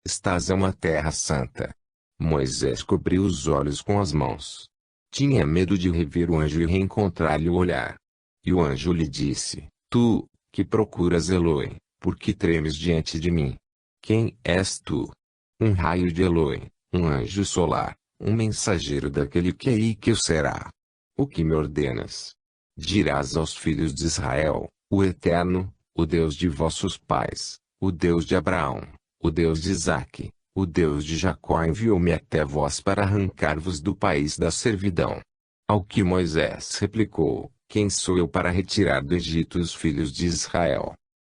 Estás em uma terra santa. Moisés cobriu os olhos com as mãos. Tinha medo de rever o anjo e reencontrar-lhe o olhar. E o anjo lhe disse: Tu, que procuras Eloi, por que tremes diante de mim? Quem és tu? Um raio de Eloi, um anjo solar, um mensageiro daquele que é e que o será. O que me ordenas? Dirás aos filhos de Israel: o Eterno, o Deus de vossos pais, o Deus de Abraão, o Deus de Isaque, o Deus de Jacó enviou-me até vós para arrancar-vos do país da servidão. Ao que Moisés replicou: Quem sou eu para retirar do Egito os filhos de Israel?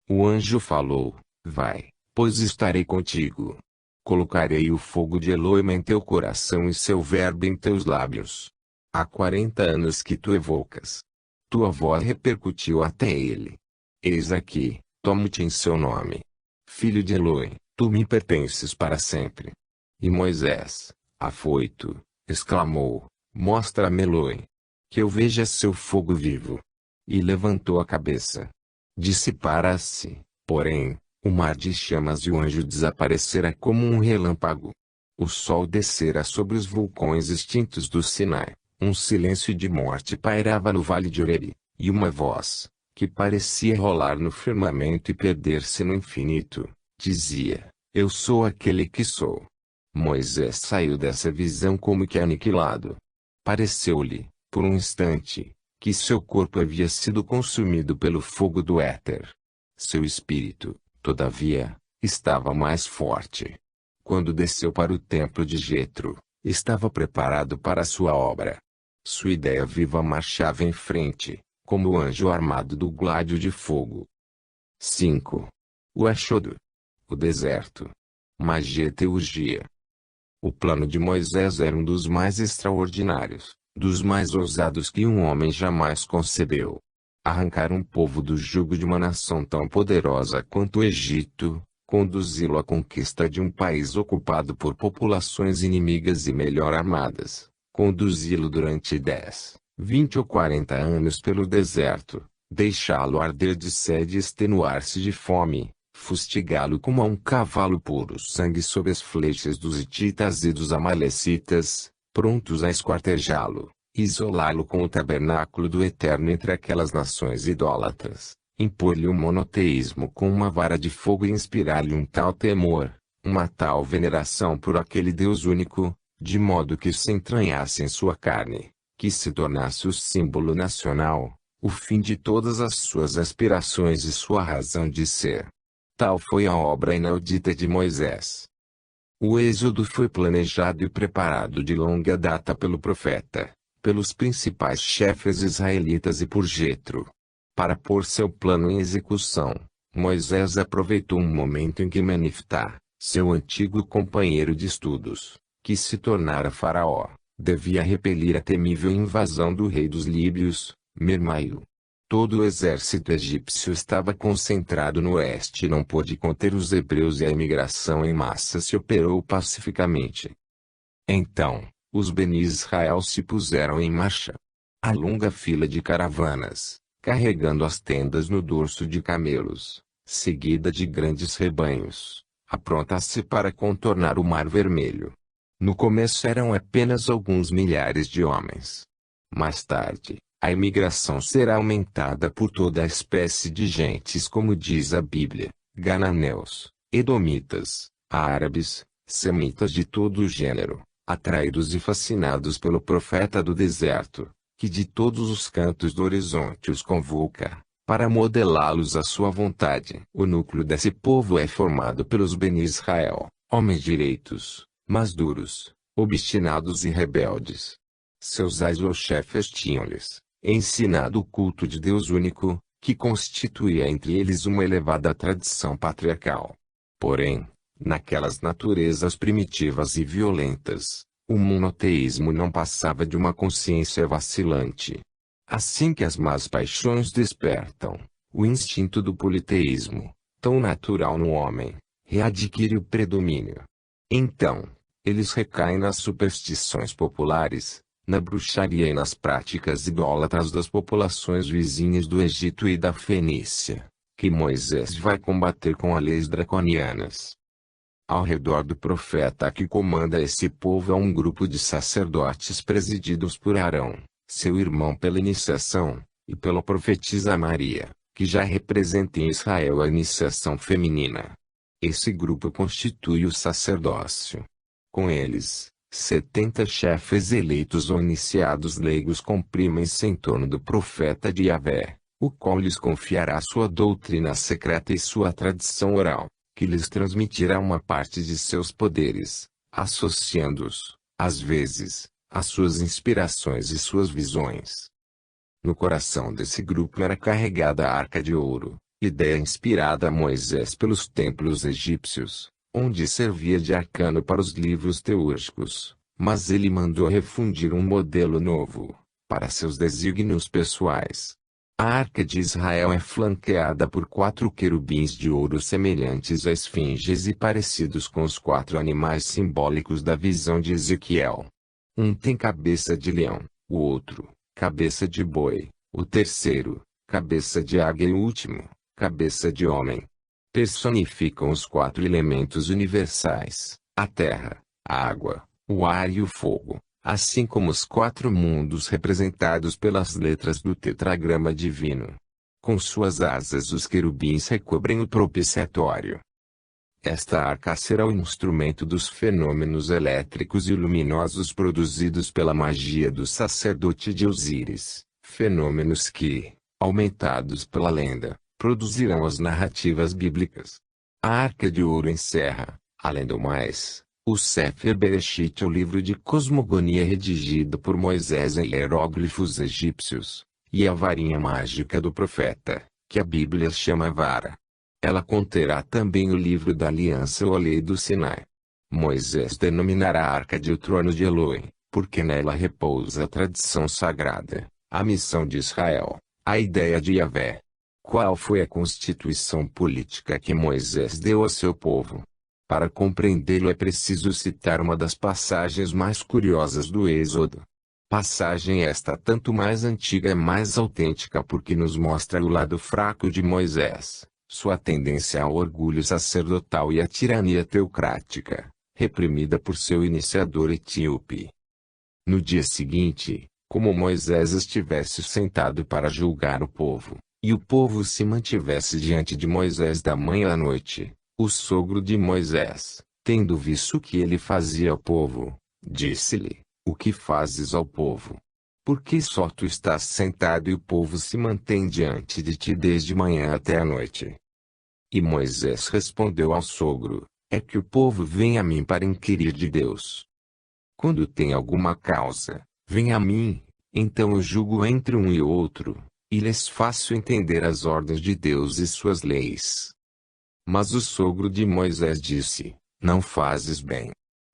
O anjo falou: Vai, pois estarei contigo. Colocarei o fogo de Elohim em teu coração e seu verbo em teus lábios. Há 40 anos que tu evocas. Tua voz repercutiu até ele. Eis aqui, tomo-te em seu nome. Filho de Elohim, tu me pertences para sempre. E Moisés, afoito, exclamou: Mostra-me Elohim, que eu veja seu fogo vivo. E levantou a cabeça. Dissipara-se, porém, o mar de chamas e o anjo desaparecera como um relâmpago. O sol descera sobre os vulcões extintos do Sinai. Um silêncio de morte pairava no vale de Oreb, e uma voz, que parecia rolar no firmamento e perder-se no infinito, dizia: Eu sou aquele que sou. Moisés saiu dessa visão como que aniquilado. Pareceu-lhe, por um instante, que seu corpo havia sido consumido pelo fogo do éter. Seu espírito, todavia, estava mais forte. Quando desceu para o templo de Jetro, estava preparado para sua obra. Sua ideia viva marchava em frente, como o anjo armado do gládio de fogo. 5. O Exodo. O deserto. Magia e teurgia. O plano de Moisés era um dos mais extraordinários, dos mais ousados que um homem jamais concebeu. Arrancar um povo do jugo de uma nação tão poderosa quanto o Egito, conduzi-lo à conquista de um país ocupado por populações inimigas e melhor armadas. Conduzi-lo durante 10, 20 ou 40 anos pelo deserto, deixá-lo arder de sede e extenuar-se de fome, fustigá-lo como a um cavalo puro sangue sob as flechas dos hititas e dos amalecitas, prontos a esquartejá-lo, isolá-lo com o tabernáculo do Eterno entre aquelas nações idólatras, impor-lhe o monoteísmo com uma vara de fogo e inspirar-lhe um tal temor, uma tal veneração por aquele Deus único, de modo que se entranhasse em sua carne, que se tornasse o símbolo nacional, o fim de todas as suas aspirações e sua razão de ser. Tal foi a obra inaudita de Moisés. O êxodo foi planejado e preparado de longa data pelo profeta, pelos principais chefes israelitas e por Jetro. Para pôr seu plano em execução, Moisés aproveitou um momento em que Meniftá, seu antigo companheiro de estudos, que se tornara faraó, devia repelir a temível invasão do rei dos líbios, Mirmaio. Todo o exército egípcio estava concentrado no oeste e não pôde conter os hebreus e a imigração em massa se operou pacificamente. Então, os Beni Israel se puseram em marcha. A longa fila de caravanas, carregando as tendas no dorso de camelos, seguida de grandes rebanhos, apronta-se para contornar o Mar Vermelho. No começo eram apenas alguns milhares de homens. Mais tarde, a imigração será aumentada por toda a espécie de gentes, como diz a Bíblia: cananeus, edomitas, árabes, semitas de todo o gênero, atraídos e fascinados pelo profeta do deserto, que de todos os cantos do horizonte os convoca, para modelá-los à sua vontade. O núcleo desse povo é formado pelos Beni Israel, homens direitos, mas duros, obstinados e rebeldes. Seus chefes tinham-lhes ensinado o culto de Deus único, que constituía entre eles uma elevada tradição patriarcal. Porém, naquelas naturezas primitivas e violentas, o monoteísmo não passava de uma consciência vacilante. Assim que as más paixões despertam, o instinto do politeísmo, tão natural no homem, readquire o predomínio. Então, eles recaem nas superstições populares, na bruxaria e nas práticas idólatras das populações vizinhas do Egito e da Fenícia, que Moisés vai combater com as leis draconianas. Ao redor do profeta que comanda esse povo há um grupo de sacerdotes presididos por Arão, seu irmão pela iniciação, e pela profetisa Maria, que já representa em Israel a iniciação feminina. Esse grupo constitui o sacerdócio. Com eles, 70 chefes eleitos ou iniciados leigos comprimem-se em torno do profeta de Yahvé, o qual lhes confiará sua doutrina secreta e sua tradição oral, que lhes transmitirá uma parte de seus poderes, associando-os, às vezes, às suas inspirações e suas visões. No coração desse grupo era carregada a Arca de Ouro, ideia inspirada a Moisés pelos templos egípcios, onde servia de arcano para os livros teúrgicos, mas ele mandou refundir um modelo novo, para seus desígnios pessoais. A Arca de Israel é flanqueada por 4 querubins de ouro semelhantes a esfinges e parecidos com os 4 animais simbólicos da visão de Ezequiel. Um tem cabeça de leão, o outro, cabeça de boi, o terceiro, cabeça de águia e o último, cabeça de homem. Personificam os 4 elementos universais, a terra, a água, o ar e o fogo, assim como os 4 mundos representados pelas letras do tetragrama divino. Com suas asas os querubins recobrem o propiciatório. Esta arca será o instrumento dos fenômenos elétricos e luminosos produzidos pela magia do sacerdote de Osíris, fenômenos que, aumentados pela lenda, produzirão as narrativas bíblicas. A Arca de Ouro encerra, além do mais, o Sefer Bereshit, o livro de cosmogonia redigido por Moisés em hieróglifos egípcios, e a varinha mágica do profeta, que a Bíblia chama vara. Ela conterá também o livro da aliança ou a lei do Sinai. Moisés denominará a Arca de o trono de Elohim, porque nela repousa a tradição sagrada, a missão de Israel, a ideia de Yahvé. Qual foi a constituição política que Moisés deu a seu povo? Para compreendê-lo é preciso citar uma das passagens mais curiosas do Êxodo. Passagem esta tanto mais antiga e mais autêntica porque nos mostra o lado fraco de Moisés, sua tendência ao orgulho sacerdotal e à tirania teocrática, reprimida por seu iniciador etíope. No dia seguinte, como Moisés estivesse sentado para julgar o povo, e o povo se mantivesse diante de Moisés da manhã à noite, o sogro de Moisés, tendo visto o que ele fazia ao povo, disse-lhe: O que fazes ao povo? Por que só tu estás sentado e o povo se mantém diante de ti desde manhã até a noite? E Moisés respondeu ao sogro: É que o povo vem a mim para inquirir de Deus. Quando tem alguma causa, vem a mim, então eu julgo entre um e outro, e lhes faço entender as ordens de Deus e suas leis. Mas o sogro de Moisés disse: Não fazes bem.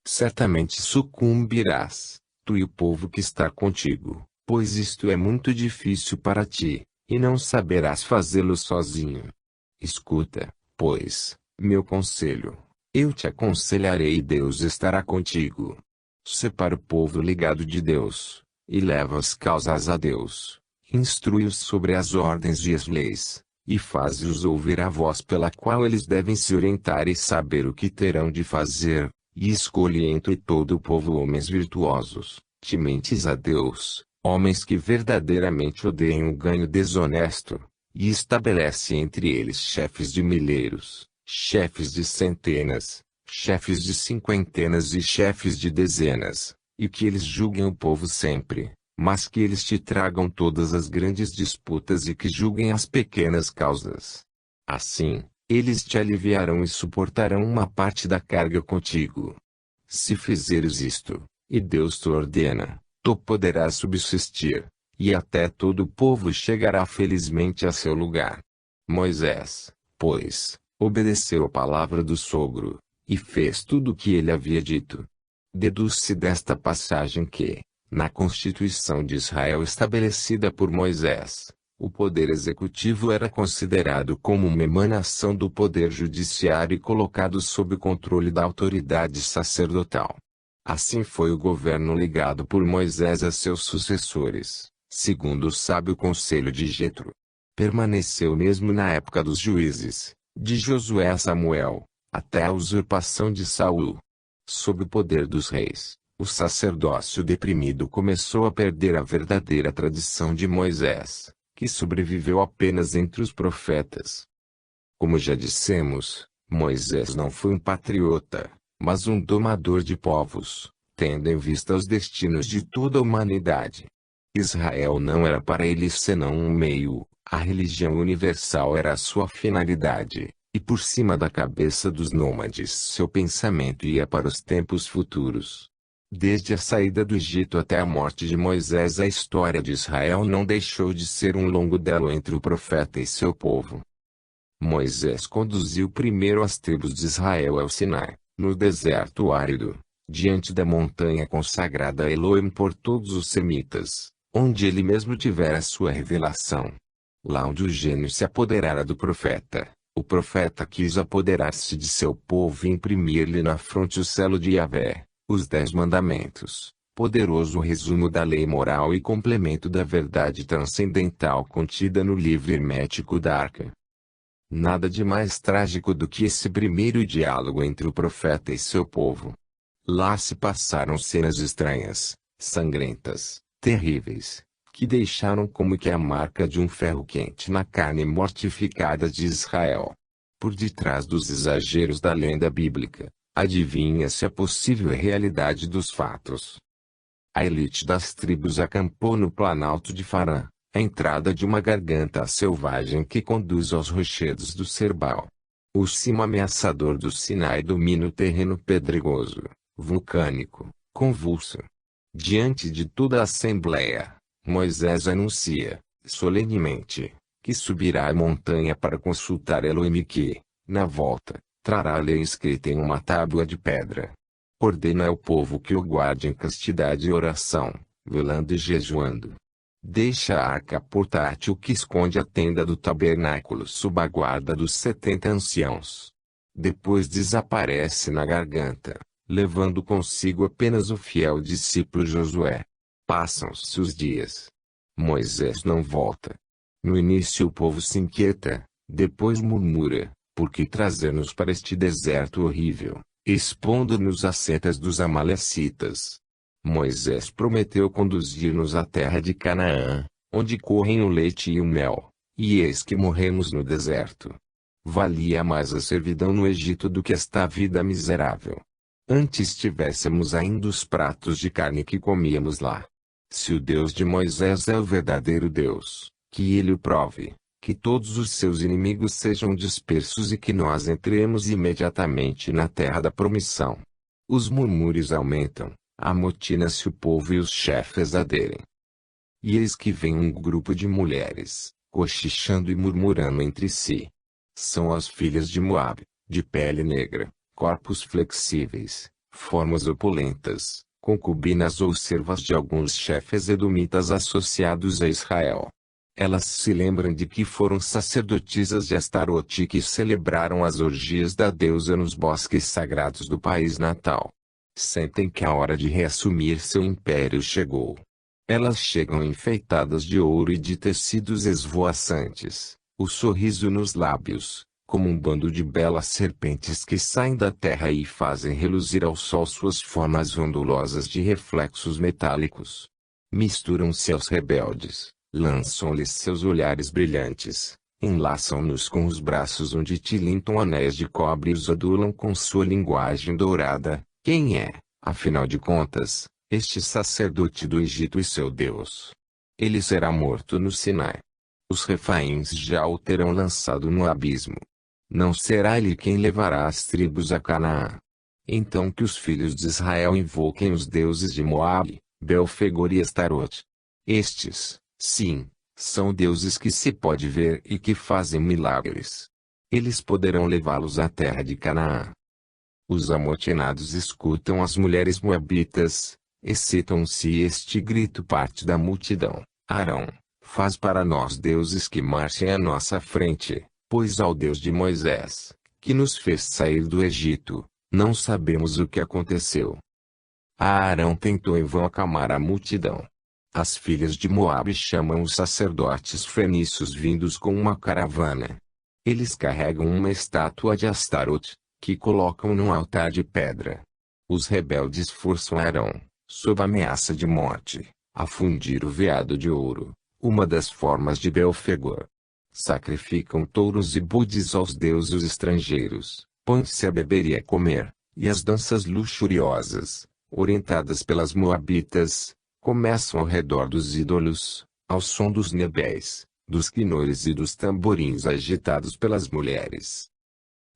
Certamente sucumbirás, tu e o povo que está contigo, pois isto é muito difícil para ti, e não saberás fazê-lo sozinho. Escuta, pois, meu conselho, eu te aconselharei e Deus estará contigo. Separa o povo ligado de Deus, e leva as causas a Deus. Instrui-os sobre as ordens e as leis, e faze-os ouvir a voz pela qual eles devem se orientar e saber o que terão de fazer, e escolhe entre todo o povo homens virtuosos, tementes a Deus, homens que verdadeiramente odeiam o ganho desonesto, e estabelece entre eles chefes de milheiros, chefes de centenas, chefes de cinquentenas e chefes de dezenas, e que eles julguem o povo sempre, mas que eles te tragam todas as grandes disputas e que julguem as pequenas causas. Assim, eles te aliviarão e suportarão uma parte da carga contigo. Se fizeres isto, e Deus te ordena, tu poderás subsistir, e até todo o povo chegará felizmente a seu lugar. Moisés, pois, obedeceu a palavra do sogro, e fez tudo o que ele havia dito. Deduz-se desta passagem que, na Constituição de Israel estabelecida por Moisés, o poder executivo era considerado como uma emanação do poder judiciário e colocado sob o controle da autoridade sacerdotal. Assim foi o governo ligado por Moisés a seus sucessores, segundo o sábio conselho de Jetro. Permaneceu mesmo na época dos juízes, de Josué a Samuel, até a usurpação de Saul. Sob o poder dos reis, o sacerdócio deprimido começou a perder a verdadeira tradição de Moisés, que sobreviveu apenas entre os profetas. Como já dissemos, Moisés não foi um patriota, mas um domador de povos, tendo em vista os destinos de toda a humanidade. Israel não era para ele senão um meio, a religião universal era a sua finalidade, e por cima da cabeça dos nômades seu pensamento ia para os tempos futuros. Desde a saída do Egito até a morte de Moisés, a história de Israel não deixou de ser um longo duelo entre o profeta e seu povo. Moisés conduziu primeiro as tribos de Israel ao Sinai, no deserto árido, diante da montanha consagrada a Elohim por todos os semitas, onde ele mesmo tivera sua revelação. Lá onde o gênio se apoderara do profeta, o profeta quis apoderar-se de seu povo e imprimir-lhe na fronte o selo de Yahvé, os 10 mandamentos, poderoso resumo da lei moral e complemento da verdade transcendental contida no livro hermético da Arca. Nada de mais trágico do que esse primeiro diálogo entre o profeta e seu povo. Lá se passaram cenas estranhas, sangrentas, terríveis, que deixaram como que a marca de um ferro quente na carne mortificada de Israel. Por detrás dos exageros da lenda bíblica, adivinha-se a possível realidade dos fatos. A elite das tribos acampou no planalto de Farã, a entrada de uma garganta selvagem que conduz aos rochedos do Serbal. O cimo ameaçador do Sinai domina o terreno pedregoso, vulcânico, convulso. Diante de toda a assembleia, Moisés anuncia, solenemente, que subirá a montanha para consultar Elohim e que, na volta, trará a lei escrita em uma tábua de pedra. Ordena ao povo que o guarde em castidade e oração, velando e jejuando. Deixa a arca portátil que esconde a tenda do tabernáculo sob a guarda dos 70 anciãos. Depois desaparece na garganta, levando consigo apenas o fiel discípulo Josué. Passam-se os dias. Moisés não volta. No início o povo se inquieta, depois murmura, por que trazer-nos para este deserto horrível, expondo-nos às setas dos amalecitas? Moisés prometeu conduzir-nos à terra de Canaã, onde correm o leite e o mel, e eis que morremos no deserto. Valia mais a servidão no Egito do que esta vida miserável. Antes tivéssemos ainda os pratos de carne que comíamos lá. Se o Deus de Moisés é o verdadeiro Deus, que ele o prove, que todos os seus inimigos sejam dispersos e que nós entremos imediatamente na terra da promissão. Os murmúrios aumentam. Amotina-se o povo e os chefes aderem. E eis que vem um grupo de mulheres, cochichando e murmurando entre si. São as filhas de Moabe, de pele negra, corpos flexíveis, formas opulentas, concubinas ou servas de alguns chefes edomitas associados a Israel. Elas se lembram de que foram sacerdotisas de Astarote e que celebraram as orgias da deusa nos bosques sagrados do país natal. Sentem que a hora de reassumir seu império chegou. Elas chegam enfeitadas de ouro e de tecidos esvoaçantes, o sorriso nos lábios, como um bando de belas serpentes que saem da terra e fazem reluzir ao sol suas formas ondulosas de reflexos metálicos. Misturam-se aos rebeldes, lançam-lhes seus olhares brilhantes, enlaçam-nos com os braços onde tilintam anéis de cobre e os adulam com sua linguagem dourada. Quem é, afinal de contas, este sacerdote do Egito e seu Deus? Ele será morto no Sinai. Os refaíns já o terão lançado no abismo. Não será ele quem levará as tribos a Canaã. Então que os filhos de Israel invoquem os deuses de Moabe, Belfegor e Astarote. Estes, sim, são deuses que se pode ver e que fazem milagres. Eles poderão levá-los à terra de Canaã. Os amotinados escutam as mulheres moabitas, excitam-se e este grito parte da multidão. Arão, faz para nós deuses que marchem à nossa frente, pois ao Deus de Moisés, que nos fez sair do Egito, não sabemos o que aconteceu. Arão tentou em vão acalmar a multidão. As filhas de Moabe chamam os sacerdotes fenícios vindos com uma caravana. Eles carregam uma estátua de Astarote, que colocam num altar de pedra. Os rebeldes forçam Arão, sob ameaça de morte, a fundir o veado de ouro, uma das formas de Belfegor. Sacrificam touros e bodes aos deuses estrangeiros, põe-se a beber e a comer, e as danças luxuriosas, orientadas pelas moabitas, começam ao redor dos ídolos, ao som dos nebéis, dos quinores e dos tamborins agitados pelas mulheres.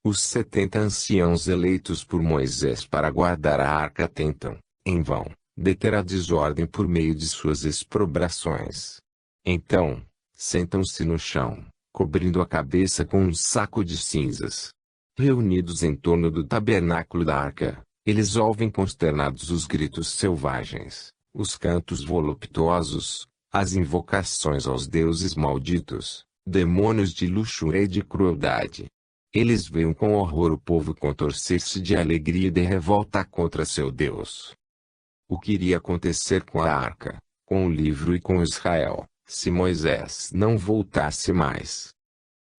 Os 70 anciãos eleitos por Moisés para guardar a arca tentam, em vão, deter a desordem por meio de suas exprobrações. Então, sentam-se no chão, cobrindo a cabeça com um saco de cinzas. Reunidos em torno do tabernáculo da arca, eles ouvem consternados os gritos selvagens, os cantos voluptuosos, as invocações aos deuses malditos, demônios de luxúria e de crueldade. Eles veem com horror o povo contorcer-se de alegria e de revolta contra seu Deus. O que iria acontecer com a arca, com o livro e com Israel, se Moisés não voltasse mais?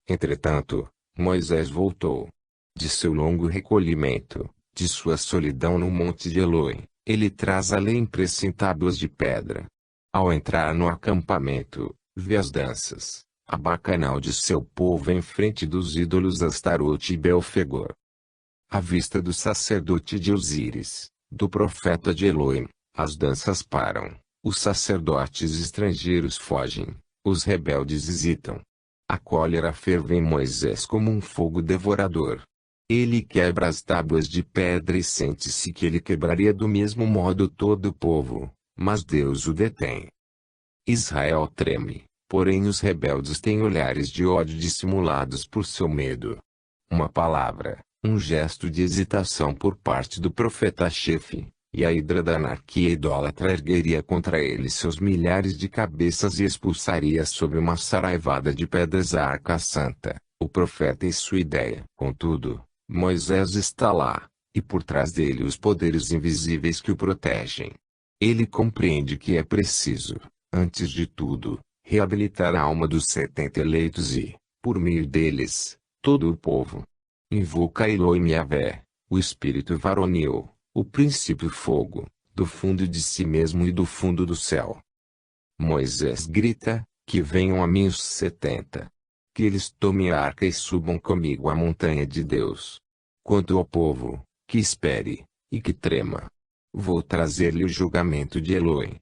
Entretanto, Moisés voltou. De seu longo recolhimento, de sua solidão no monte de Eloi, ele traz a lei impressa em tábuas de pedra. Ao entrar no acampamento, vê as danças, a bacanal de seu povo em frente dos ídolos Astarote e Belfegor. À vista do sacerdote de Osíris, do profeta de Elohim, as danças param, os sacerdotes estrangeiros fogem, os rebeldes hesitam. A cólera ferve em Moisés como um fogo devorador. Ele quebra as tábuas de pedra e sente-se que ele quebraria do mesmo modo todo o povo, mas Deus o detém. Israel treme. Porém os rebeldes têm olhares de ódio dissimulados por seu medo. Uma palavra, um gesto de hesitação por parte do profeta-chefe, e a hidra da anarquia idólatra ergueria contra ele seus milhares de cabeças e expulsaria sob uma saraivada de pedras a arca santa, o profeta e sua ideia. Contudo, Moisés está lá, e por trás dele os poderes invisíveis que o protegem. Ele compreende que é preciso, antes de tudo, reabilitar a alma dos 70 eleitos e, por meio deles, todo o povo. Invoca Elohim Yahvé, o espírito varonil, o princípio fogo, do fundo de si mesmo e do fundo do céu. Moisés grita, que venham a mim os 70. Que eles tomem a arca e subam comigo à montanha de Deus. Quanto ao povo, que espere, e que trema. Vou trazer-lhe o julgamento de Elohim.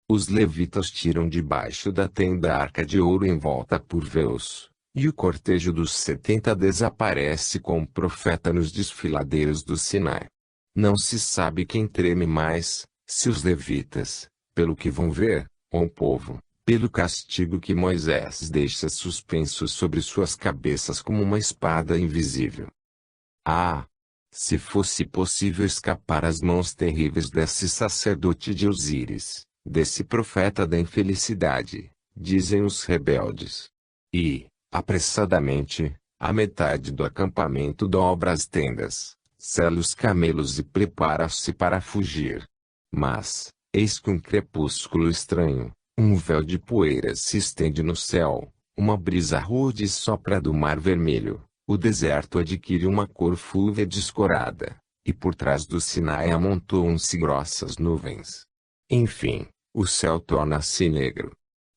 Os levitas tiram debaixo da tenda a arca de ouro envolta por véus, e o cortejo dos 70 desaparece com o profeta nos desfiladeiros do Sinai. Não se sabe quem treme mais, se os levitas, pelo que vão ver, ou o povo, pelo castigo que Moisés deixa suspenso sobre suas cabeças como uma espada invisível. Ah! Se fosse possível escapar às mãos terríveis desse sacerdote de Osíris, desse profeta da infelicidade, dizem os rebeldes. E, apressadamente, a metade do acampamento dobra as tendas, sela os camelos e prepara-se para fugir. Mas, eis que um crepúsculo estranho, um véu de poeira se estende no céu, uma brisa rude sopra do Mar Vermelho, o deserto adquire uma cor fulva descorada, e por trás do Sinai amontoam-se grossas nuvens. Enfim, o céu torna-se negro.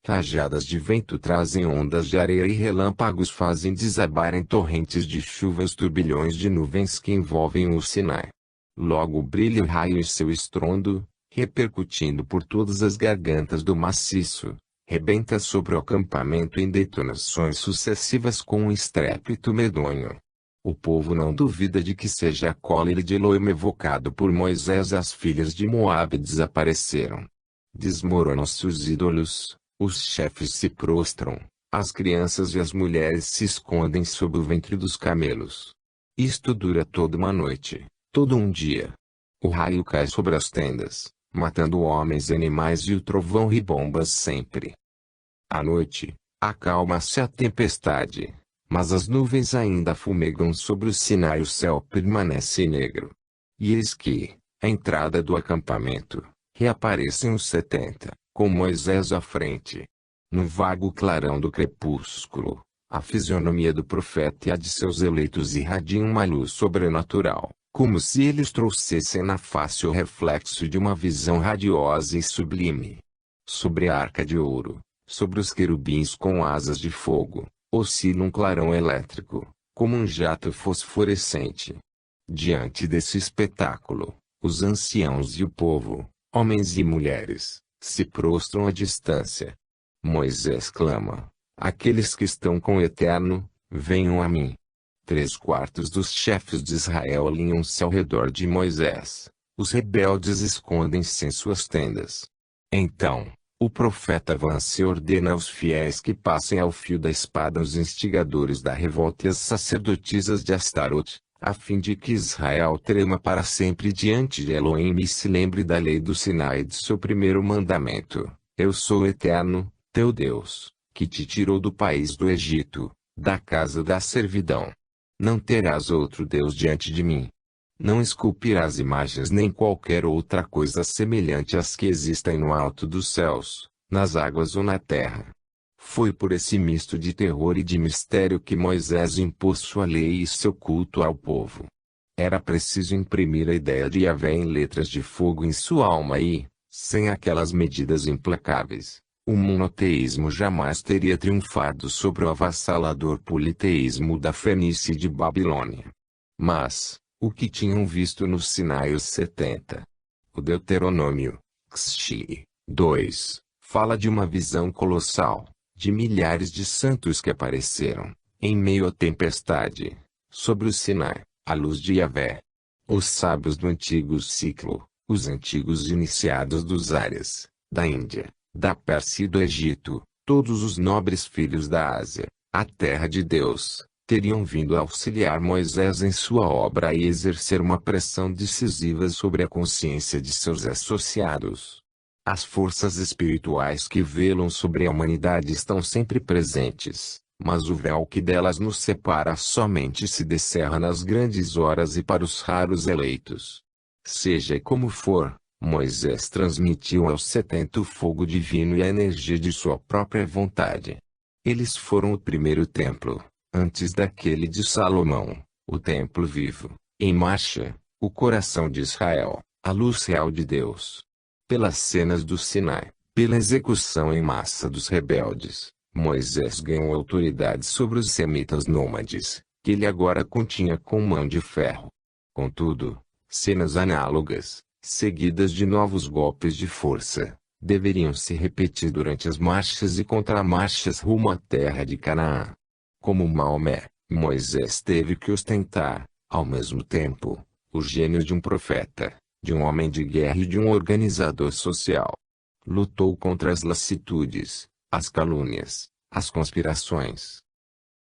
Rajadas de vento trazem ondas de areia e relâmpagos fazem desabar em torrentes de chuva os turbilhões de nuvens que envolvem o Sinai. Logo brilha o raio em seu estrondo, repercutindo por todas as gargantas do maciço, rebenta sobre o acampamento em detonações sucessivas com um estrépito medonho. O povo não duvida de que seja a cólera de Elohim evocado por Moisés. As filhas de Moabe desapareceram. Desmoronam-se os ídolos, os chefes se prostram, as crianças e as mulheres se escondem sob o ventre dos camelos. Isto dura toda uma noite, todo um dia. O raio cai sobre as tendas, matando homens e animais, e o trovão ribomba sempre. À noite, acalma-se a tempestade, mas as nuvens ainda fumegam sobre o Sinai e o céu permanece negro. E eis que, à entrada do acampamento, reaparecem os 70, com Moisés à frente. No vago clarão do crepúsculo, A fisionomia do profeta e a de seus eleitos irradiam uma luz sobrenatural, como se eles trouxessem na face o reflexo de uma visão radiosa e sublime. Sobre a arca de ouro, sobre os querubins com asas de fogo, oscila um clarão elétrico, como um jato fosforescente. Diante desse espetáculo, os anciãos e o povo, homens e mulheres, se prostram à distância. Moisés clama: aqueles que estão com o Eterno, venham a mim. 3/4 dos chefes de Israel alinham-se ao redor de Moisés. Os rebeldes escondem-se em suas tendas. Então, o profeta avança e ordena aos fiéis que passem ao fio da espada os instigadores da revolta e as sacerdotisas de Astarote, a fim de que Israel trema para sempre diante de Elohim e se lembre da lei do Sinai e de seu primeiro mandamento: eu sou o Eterno, teu Deus, que te tirou do país do Egito, da casa da servidão. Não terás outro Deus diante de mim. Não esculpirás imagens nem qualquer outra coisa semelhante às que existem no alto dos céus, nas águas ou na terra. Foi por esse misto de terror e de mistério que Moisés impôs sua lei e seu culto ao povo. Era preciso imprimir a ideia de Yahvé em letras de fogo em sua alma e, sem aquelas medidas implacáveis, o monoteísmo jamais teria triunfado sobre o avassalador politeísmo da Fenícia e de Babilônia. Mas, o que tinham visto no Sinai os 70? O Deuteronômio, Xi 2, fala de uma visão colossal, de milhares de santos que apareceram, em meio à tempestade, sobre o Sinai, à luz de Yahvé. Os sábios do antigo ciclo, os antigos iniciados dos Árias, da Índia, da Pérsia e do Egito, todos os nobres filhos da Ásia, a terra de Deus, teriam vindo auxiliar Moisés em sua obra e exercer uma pressão decisiva sobre a consciência de seus associados. As forças espirituais que velam sobre a humanidade estão sempre presentes, mas o véu que delas nos separa somente se descerra nas grandes horas e para os raros eleitos. Seja como for, Moisés transmitiu aos 70 o fogo divino e a energia de sua própria vontade. Eles foram o primeiro templo, antes daquele de Salomão, o templo vivo, em marcha, o coração de Israel, a luz real de Deus. Pelas cenas do Sinai, pela execução em massa dos rebeldes, Moisés ganhou autoridade sobre os semitas nômades, que ele agora continha com mão de ferro. Contudo, cenas análogas, seguidas de novos golpes de força, deveriam se repetir durante as marchas e contramarchas rumo à terra de Canaã. Como Maomé, Moisés teve que ostentar, ao mesmo tempo, o gênio de um profeta, de um homem de guerra e de um organizador social. Lutou contra as lassitudes, as calúnias, as conspirações.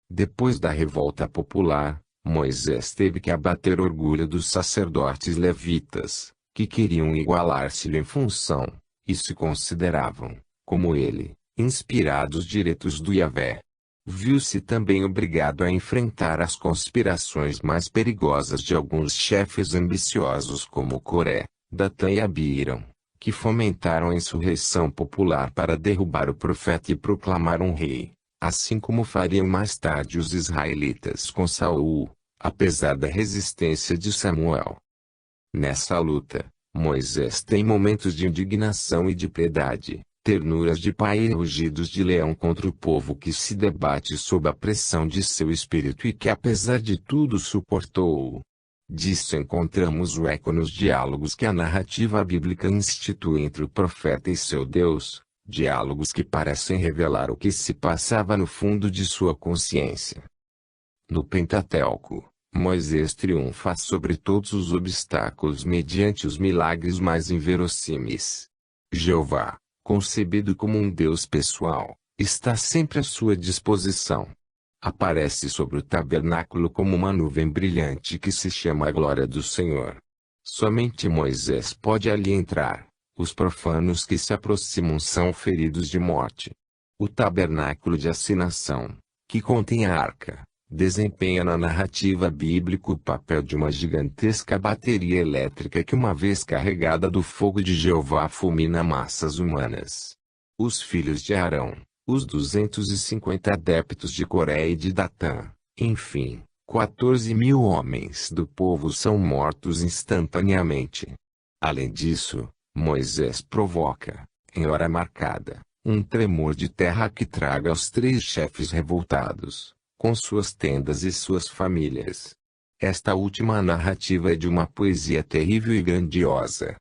Depois da revolta popular, Moisés teve que abater o orgulho dos sacerdotes levitas, que queriam igualar-se-lhe em função, e se consideravam, como ele, inspirados diretos do Yahvé. Viu-se também obrigado a enfrentar as conspirações mais perigosas de alguns chefes ambiciosos como Coré, Datã e Abiram, que fomentaram a insurreição popular para derrubar o profeta e proclamar um rei, assim como fariam mais tarde os israelitas com Saul, apesar da resistência de Samuel. Nessa luta, Moisés tem momentos de indignação e de piedade, ternuras de pai e rugidos de leão contra o povo que se debate sob a pressão de seu espírito e que apesar de tudo suportou. Disso encontramos o eco nos diálogos que a narrativa bíblica institui entre o profeta e seu Deus, diálogos que parecem revelar o que se passava no fundo de sua consciência. No Pentateuco, Moisés triunfa sobre todos os obstáculos mediante os milagres mais inverossímeis. Jeová, concebido como um Deus pessoal, está sempre à sua disposição. Aparece sobre o tabernáculo como uma nuvem brilhante que se chama a glória do Senhor. Somente Moisés pode ali entrar, os profanos que se aproximam são feridos de morte. O tabernáculo de assinação, que contém a arca, desempenha na narrativa bíblica o papel de uma gigantesca bateria elétrica que uma vez carregada do fogo de Jeová fulmina massas humanas. Os filhos de Arão, os 250 adeptos de Coré e de Datã, enfim, 14.000 homens do povo são mortos instantaneamente. Além disso, Moisés provoca, em hora marcada, um tremor de terra que traga os 3 chefes revoltados, com suas tendas e suas famílias. Esta última narrativa é de uma poesia terrível e grandiosa.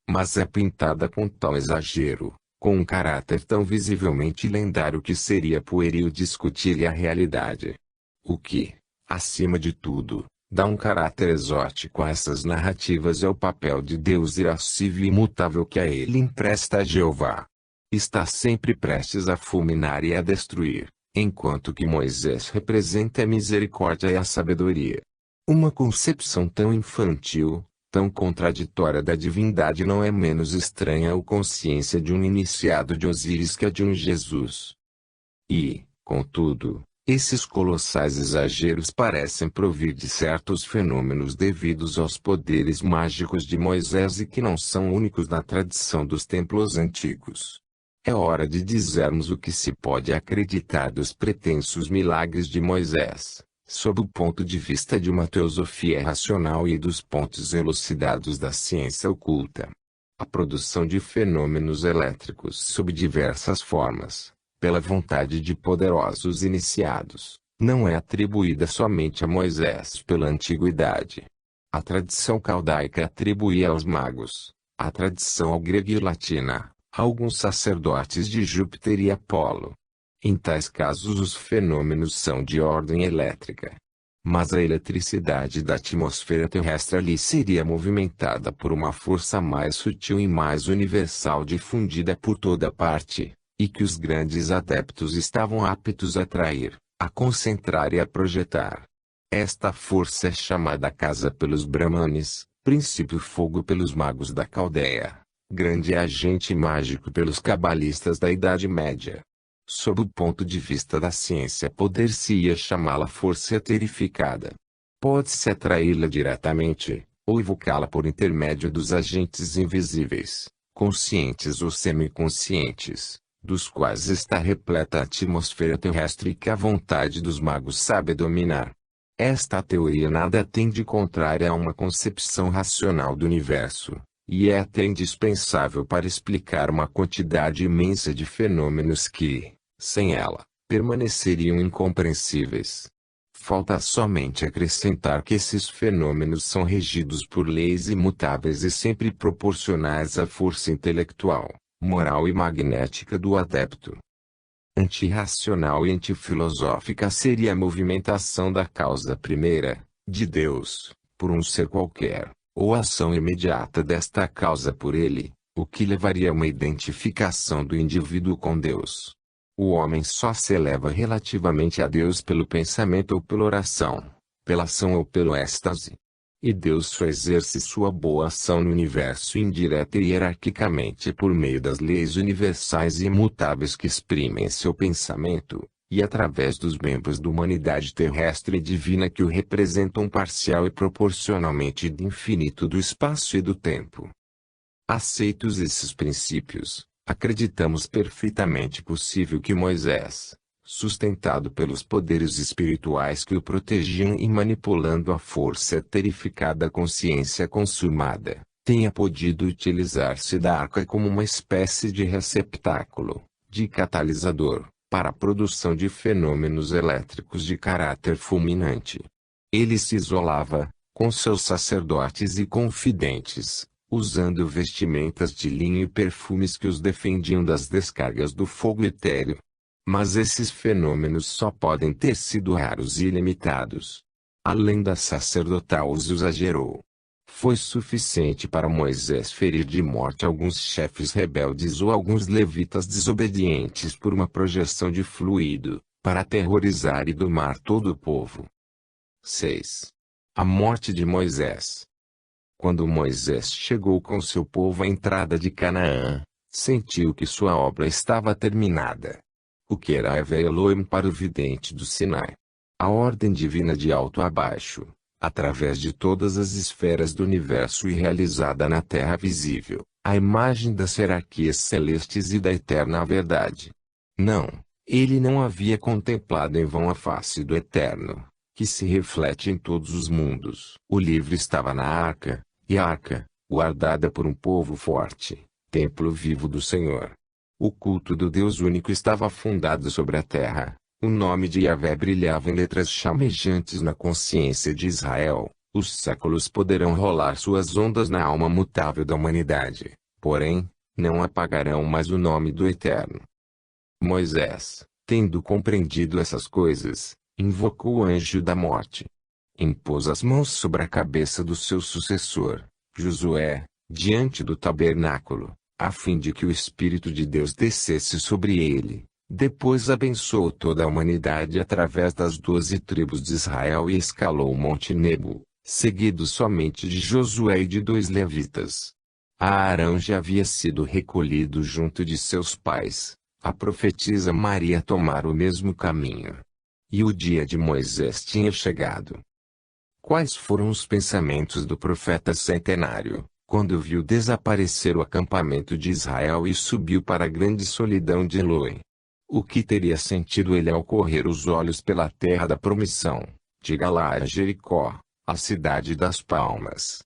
Mas é pintada com tal exagero, com um caráter tão visivelmente lendário que seria pueril discutir-lhe a realidade. O que, acima de tudo, dá um caráter exótico a essas narrativas é o papel de Deus irascível e imutável que a ele empresta a Jeová. Está sempre prestes a fulminar e a destruir, enquanto que Moisés representa a misericórdia e a sabedoria. Uma concepção tão infantil, tão contraditória da divindade não é menos estranha à consciência de um iniciado de Osíris que a de um Jesus. E, contudo, esses colossais exageros parecem provir de certos fenômenos devidos aos poderes mágicos de Moisés e que não são únicos na tradição dos templos antigos. É hora de dizermos o que se pode acreditar dos pretensos milagres de Moisés, sob o ponto de vista de uma teosofia racional e dos pontos elucidados da ciência oculta. A produção de fenômenos elétricos sob diversas formas, pela vontade de poderosos iniciados, não é atribuída somente a Moisés pela antiguidade. A tradição caldaica atribuía aos magos, a tradição grega e latina, a alguns sacerdotes de Júpiter e Apolo. Em tais casos os fenômenos são de ordem elétrica. Mas a eletricidade da atmosfera terrestre ali seria movimentada por uma força mais sutil e mais universal difundida por toda parte, e que os grandes adeptos estavam aptos a atrair, a concentrar e a projetar. Esta força é chamada casa pelos Brahmanes, princípio fogo pelos magos da Caldeia, grande agente mágico pelos cabalistas da Idade Média. Sob o ponto de vista da ciência poder-se-ia chamá-la força eterificada. Pode-se atraí-la diretamente, ou evocá-la por intermédio dos agentes invisíveis, conscientes ou semiconscientes, dos quais está repleta a atmosfera terrestre e que a vontade dos magos sabe dominar. Esta teoria nada tem de contrária a uma concepção racional do universo, e é até indispensável para explicar uma quantidade imensa de fenômenos que, sem ela, permaneceriam incompreensíveis. Falta somente acrescentar que esses fenômenos são regidos por leis imutáveis e sempre proporcionais à força intelectual, moral e magnética do adepto. Antirracional e antifilosófica seria a movimentação da causa primeira, de Deus, por um ser qualquer, ou a ação imediata desta causa por ele, o que levaria a uma identificação do indivíduo com Deus. O homem só se eleva relativamente a Deus pelo pensamento ou pela oração, pela ação ou pelo êxtase. E Deus só exerce sua boa ação no universo indireta e hierarquicamente por meio das leis universais e imutáveis que exprimem seu pensamento, e através dos membros da humanidade terrestre e divina que o representam parcial e proporcionalmente infinito do espaço e do tempo. Aceitos esses princípios, acreditamos perfeitamente possível que Moisés, sustentado pelos poderes espirituais que o protegiam e manipulando a força eterificada consciência consumada, tenha podido utilizar-se da arca como uma espécie de receptáculo, de catalisador, para a produção de fenômenos elétricos de caráter fulminante. Ele se isolava, com seus sacerdotes e confidentes, usando vestimentas de linho e perfumes que os defendiam das descargas do fogo etéreo. Mas esses fenômenos só podem ter sido raros e ilimitados. A lenda sacerdotal os exagerou. Foi suficiente para Moisés ferir de morte alguns chefes rebeldes ou alguns levitas desobedientes por uma projeção de fluido, para aterrorizar e domar todo o povo. 6. A morte de Moisés. Quando Moisés chegou com seu povo à entrada de Canaã, sentiu que sua obra estava terminada. O que era Elohim para o vidente do Sinai. A ordem divina de alto a baixo, através de todas as esferas do universo e realizada na terra visível, a imagem das hierarquias celestes e da eterna verdade. Não, Ele não havia contemplado em vão a face do Eterno, que se reflete em todos os mundos. O livro estava na arca, e a arca, guardada por um povo forte, templo vivo do Senhor. O culto do Deus único estava fundado sobre a terra. O nome de Yahvé brilhava em letras chamejantes na consciência de Israel. Os séculos poderão rolar suas ondas na alma mutável da humanidade, porém, não apagarão mais o nome do Eterno. Moisés, tendo compreendido essas coisas, invocou o anjo da morte. Impôs as mãos sobre a cabeça do seu sucessor, Josué, diante do tabernáculo, a fim de que o Espírito de Deus descesse sobre ele. Depois abençoou toda a humanidade através das 12 tribos de Israel e escalou o Monte Nebo, seguido somente de Josué e de 2 levitas. Arão já havia sido recolhido junto de seus pais. A profetisa Maria tomara o mesmo caminho. E o dia de Moisés tinha chegado. Quais foram os pensamentos do profeta centenário, quando viu desaparecer o acampamento de Israel e subiu para a grande solidão de Eloi? O que teria sentido ele ao correr os olhos pela terra da promissão, de Galaad a Jericó, a cidade das palmas?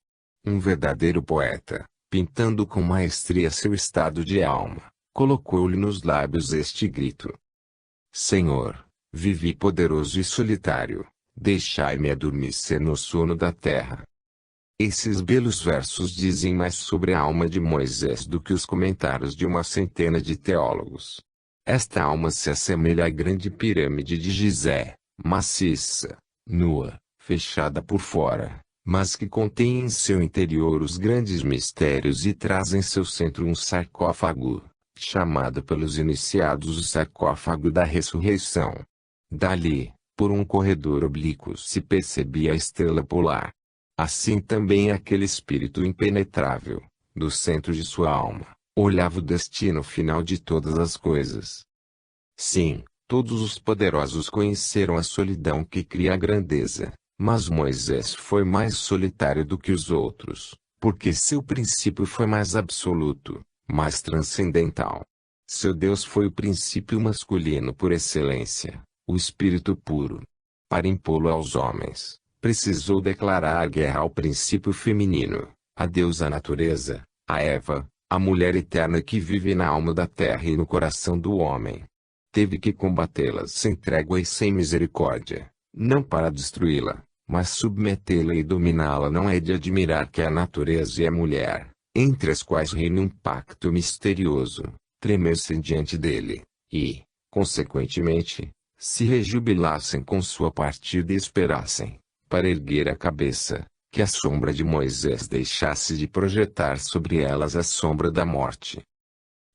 Um verdadeiro poeta, pintando com maestria seu estado de alma, colocou-lhe nos lábios este grito: Senhor, vivi poderoso e solitário, deixai-me adormecer no sono da terra. Esses belos versos dizem mais sobre a alma de Moisés do que os comentários de uma centena de teólogos. Esta alma se assemelha à grande pirâmide de Gizé, maciça, nua, fechada por fora, mas que contém em seu interior os grandes mistérios e traz em seu centro um sarcófago, chamado pelos iniciados o sarcófago da ressurreição. Dali, por um corredor oblíquo se percebia a estrela polar. Assim também aquele espírito impenetrável, do centro de sua alma, olhava o destino final de todas as coisas. Sim, todos os poderosos conheceram a solidão que cria a grandeza, mas Moisés foi mais solitário do que os outros, porque seu princípio foi mais absoluto, mais transcendental. Seu Deus foi o princípio masculino por excelência, o espírito puro. Para impô-lo aos homens, precisou declarar a guerra ao princípio feminino, a deusa natureza, a Eva, a mulher eterna que vive na alma da terra e no coração do homem. Teve que combatê-las sem trégua e sem misericórdia, não para destruí-la, mas submetê-la e dominá-la. Não é de admirar que a natureza e a mulher, entre as quais reina um pacto misterioso, tremessem diante dele, e, consequentemente, se rejubilassem com sua partida e esperassem, para erguer a cabeça, que a sombra de Moisés deixasse de projetar sobre elas a sombra da morte.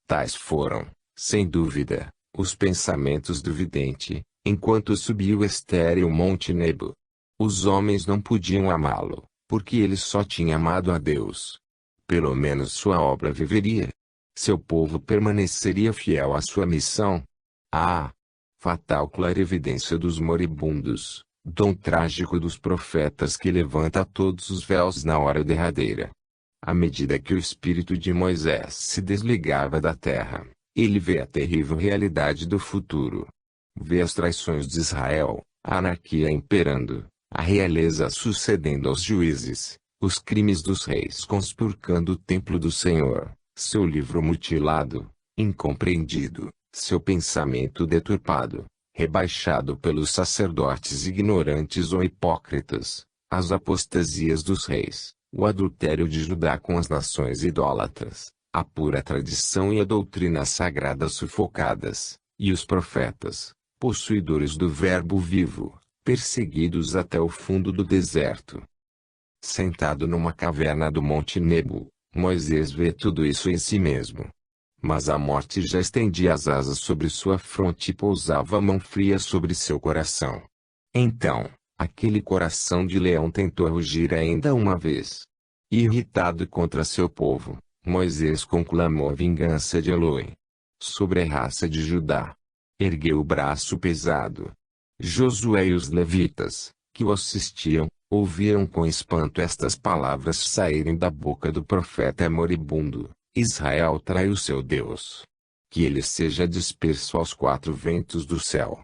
Tais foram, sem dúvida, os pensamentos do vidente, enquanto subia o estéril Monte Nebo. Os homens não podiam amá-lo, porque ele só tinha amado a Deus. Pelo menos sua obra viveria. Seu povo permaneceria fiel à sua missão. Ah! Fatal clarividência dos moribundos, dom trágico dos profetas que levanta todos os véus na hora derradeira. À medida que o espírito de Moisés se desligava da terra, ele vê a terrível realidade do futuro. Vê as traições de Israel, a anarquia imperando, a realeza sucedendo aos juízes, os crimes dos reis conspurcando o templo do Senhor, seu livro mutilado, incompreendido, seu pensamento deturpado, rebaixado pelos sacerdotes ignorantes ou hipócritas, as apostasias dos reis, o adultério de Judá com as nações idólatras, a pura tradição e a doutrina sagrada sufocadas, e os profetas, possuidores do verbo vivo, perseguidos até o fundo do deserto. Sentado numa caverna do Monte Nebo, Moisés vê tudo isso em si mesmo. Mas a morte já estendia as asas sobre sua fronte e pousava a mão fria sobre seu coração. Então, aquele coração de leão tentou rugir ainda uma vez. Irritado contra seu povo, Moisés conclamou a vingança de Eloi sobre a raça de Judá. Ergueu o braço pesado. Josué e os levitas, que o assistiam, ouviram com espanto estas palavras saírem da boca do profeta moribundo: Israel traiu seu Deus. que ele seja disperso aos quatro ventos do céu.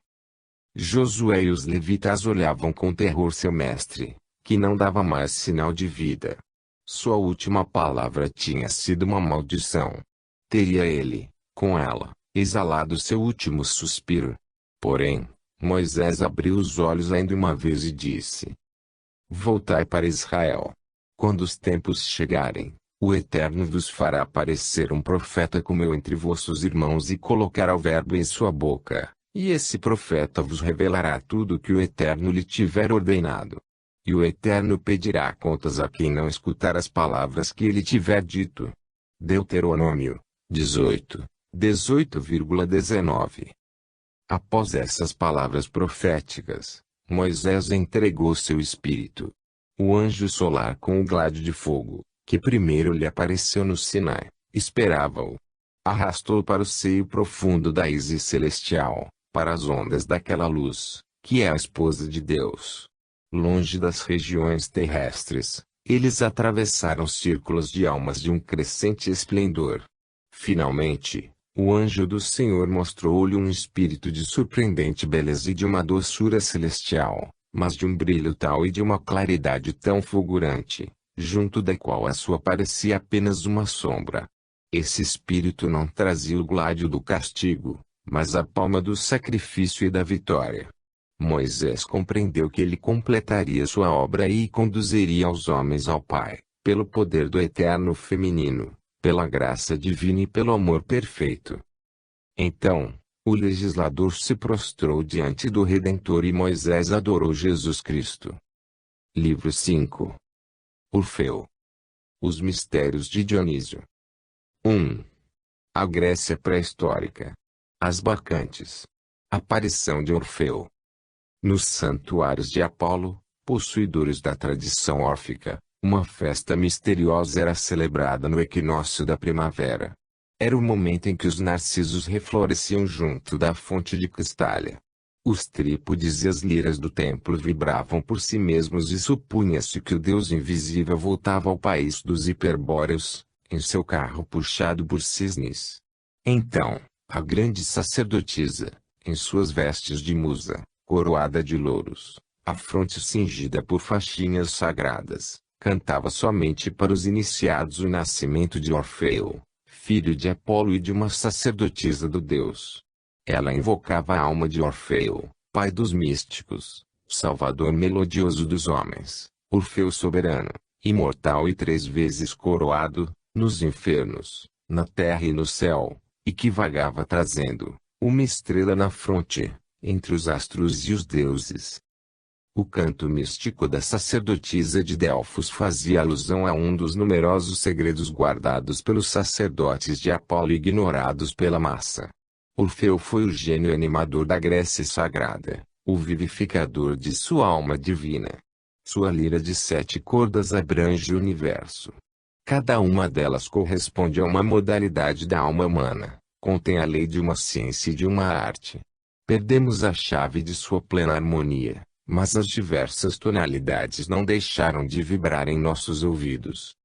Josué e os levitas olhavam com terror seu mestre, que não dava mais sinal de vida. Sua última palavra tinha sido uma maldição. Teria ele, com ela, exalado seu último suspiro. Porém, Moisés abriu os olhos ainda uma vez e disse: Voltai para Israel. Quando os tempos chegarem, o Eterno vos fará aparecer um profeta como eu entre vossos irmãos e colocará o verbo em sua boca, e esse profeta vos revelará tudo o que o Eterno lhe tiver ordenado. E o Eterno pedirá contas a quem não escutar as palavras que ele tiver dito. Deuteronômio 18, 18,19. Após essas palavras proféticas, Moisés entregou seu espírito. O anjo solar com o gládio de fogo, que primeiro lhe apareceu no Sinai, esperava-o. Arrastou-o para o seio profundo da ísis celestial, para as ondas daquela luz, que é a esposa de Deus. Longe das regiões terrestres, eles atravessaram círculos de almas de um crescente esplendor. Finalmente, o anjo do Senhor mostrou-lhe um espírito de surpreendente beleza e de uma doçura celestial, mas de um brilho tal e de uma claridade tão fulgurante, junto da qual a sua parecia apenas uma sombra. Esse espírito não trazia o gládio do castigo, mas a palma do sacrifício e da vitória. Moisés compreendeu que ele completaria sua obra e conduziria os homens ao Pai, pelo poder do eterno feminino, pela graça divina e pelo amor perfeito. Então, o legislador se prostrou diante do Redentor e Moisés adorou Jesus Cristo. Livro 5. Orfeu. Os mistérios de Dionísio. 1. A Grécia pré-histórica. As Bacantes. Aparição de Orfeu. Nos santuários de Apolo, possuidores da tradição órfica, uma festa misteriosa era celebrada no equinócio da primavera. Era o momento em que os narcisos refloresciam junto da fonte de Cristália. Os trípodes e as liras do templo vibravam por si mesmos e supunha-se que o Deus invisível voltava ao país dos hiperbóreos, em seu carro puxado por cisnes. Então, a grande sacerdotisa, em suas vestes de musa, coroada de louros, a fronte cingida por faixinhas sagradas, cantava somente para os iniciados o nascimento de Orfeu, filho de Apolo e de uma sacerdotisa do Deus. Ela invocava a alma de Orfeu, pai dos místicos, salvador melodioso dos homens, Orfeu soberano, imortal e 3 vezes coroado, nos infernos, na terra e no céu, e que vagava trazendo uma estrela na fronte, entre os astros e os deuses. O canto místico da sacerdotisa de Delfos fazia alusão a um dos numerosos segredos guardados pelos sacerdotes de Apolo e ignorados pela massa. Orfeu foi o gênio animador da Grécia sagrada, o vivificador de sua alma divina. Sua lira de 7 cordas abrange o universo. Cada uma delas corresponde a uma modalidade da alma humana, contém a lei de uma ciência e de uma arte. Perdemos a chave de sua plena harmonia, mas as diversas tonalidades não deixaram de vibrar em nossos ouvidos.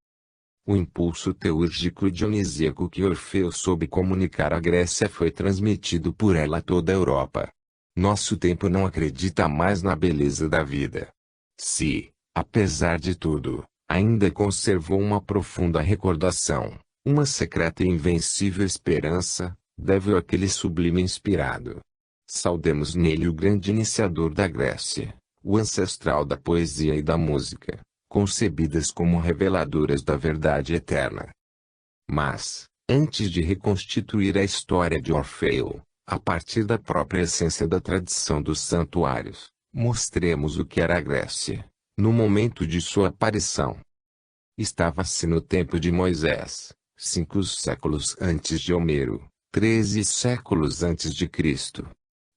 O impulso teúrgico e dionisíaco que Orfeu soube comunicar à Grécia foi transmitido por ela a toda a Europa. Nosso tempo não acredita mais na beleza da vida. Se, apesar de tudo, ainda conservou uma profunda recordação, uma secreta e invencível esperança, deve-o àquele sublime inspirado. Saudemos nele o grande iniciador da Grécia, o ancestral da poesia e da música, concebidas como reveladoras da verdade eterna. Mas, antes de reconstituir a história de Orfeu, a partir da própria essência da tradição dos santuários, mostremos o que era a Grécia, no momento de sua aparição. Estava-se no tempo de Moisés, 5 séculos antes de Homero, 13 séculos antes de Cristo.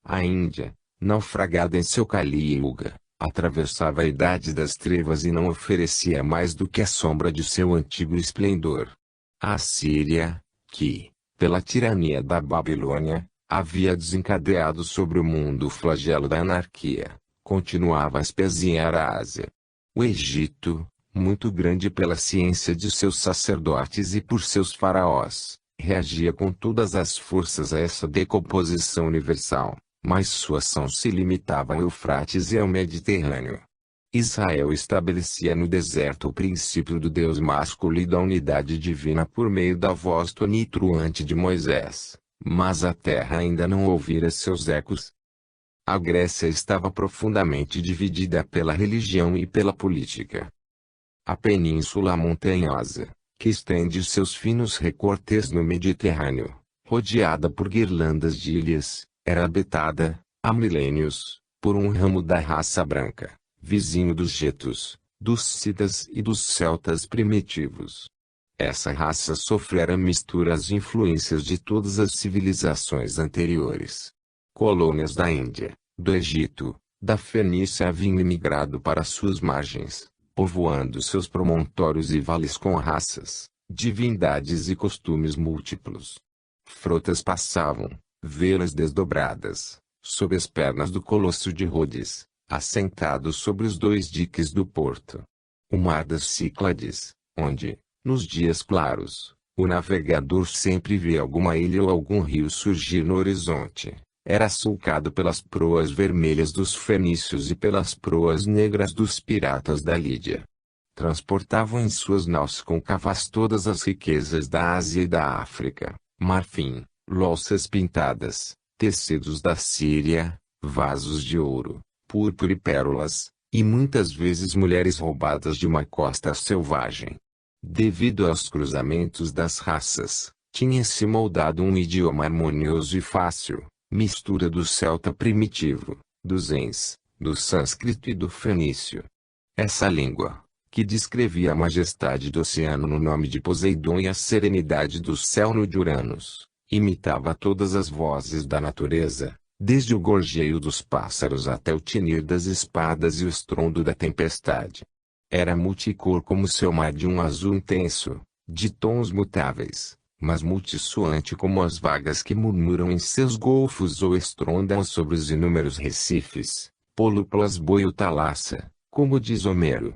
A Índia, naufragada em seu Kali Yuga, atravessava a idade das trevas e não oferecia mais do que a sombra de seu antigo esplendor. A Assíria, que, pela tirania da Babilônia, havia desencadeado sobre o mundo o flagelo da anarquia, continuava a espezinhar a Ásia. O Egito, muito grande pela ciência de seus sacerdotes e por seus faraós, reagia com todas as forças a essa decomposição universal, mas sua ação se limitava ao Eufrates e ao Mediterrâneo. Israel estabelecia no deserto o princípio do Deus másculo e da unidade divina por meio da voz tonitruante de Moisés, mas a terra ainda não ouvira seus ecos. A Grécia estava profundamente dividida pela religião e pela política. A península montanhosa, que estende seus finos recortes no Mediterrâneo, rodeada por guirlandas de ilhas, era habitada, há milênios, por um ramo da raça branca, vizinho dos getos, dos citas e dos celtas primitivos. Essa raça sofrera misturas e influências de todas as civilizações anteriores. Colônias da Índia, do Egito, da Fenícia haviam imigrado para suas margens, povoando seus promontórios e vales com raças, divindades e costumes múltiplos. Frotas passavam, velas desdobradas, sob as pernas do colosso de Rhodes, assentado sobre os dois diques do porto. O mar das Cíclades, onde, nos dias claros, o navegador sempre vê alguma ilha ou algum rio surgir no horizonte, era sulcado pelas proas vermelhas dos fenícios e pelas proas negras dos piratas da Lídia. Transportavam em suas naus côncavas todas as riquezas da Ásia e da África, marfim, louças pintadas, tecidos da Síria, vasos de ouro, púrpura e pérolas, e muitas vezes mulheres roubadas de uma costa selvagem. Devido aos cruzamentos das raças, tinha-se moldado um idioma harmonioso e fácil, mistura do celta primitivo, do zens, do sânscrito e do fenício. Essa língua, que descrevia a majestade do oceano no nome de Poseidon e a serenidade do céu no de Uranus, imitava todas as vozes da natureza, desde o gorjeio dos pássaros até o tinir das espadas e o estrondo da tempestade. Era multicor como seu mar de um azul intenso, de tons mutáveis, mas multissoante como as vagas que murmuram em seus golfos ou estrondam sobre os inúmeros recifes, polúplas boiotalaça, como diz Homero.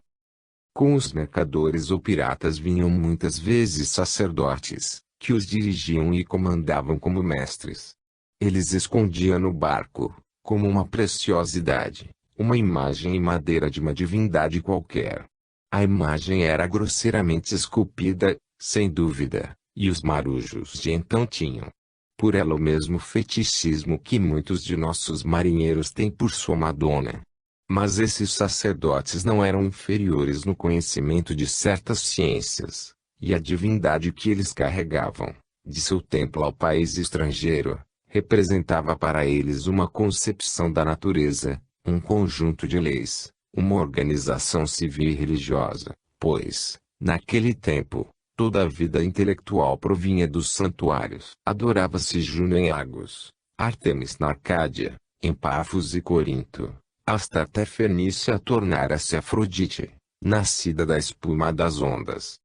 Com os mercadores ou piratas vinham muitas vezes sacerdotes, que os dirigiam e comandavam como mestres. Eles escondiam no barco, como uma preciosidade, uma imagem em madeira de uma divindade qualquer. A imagem era grosseiramente esculpida, sem dúvida, e os marujos de então tinham por ela o mesmo fetichismo que muitos de nossos marinheiros têm por sua Madonna. Mas esses sacerdotes não eram inferiores no conhecimento de certas ciências, e a divindade que eles carregavam, de seu templo ao país estrangeiro, representava para eles uma concepção da natureza, um conjunto de leis, uma organização civil e religiosa, pois, naquele tempo, toda a vida intelectual provinha dos santuários. Adorava-se Juno em Argos, Ártemis na Arcádia, em Pafos e Corinto. Astarte Fenícia tornara-se Afrodite, nascida da espuma das ondas.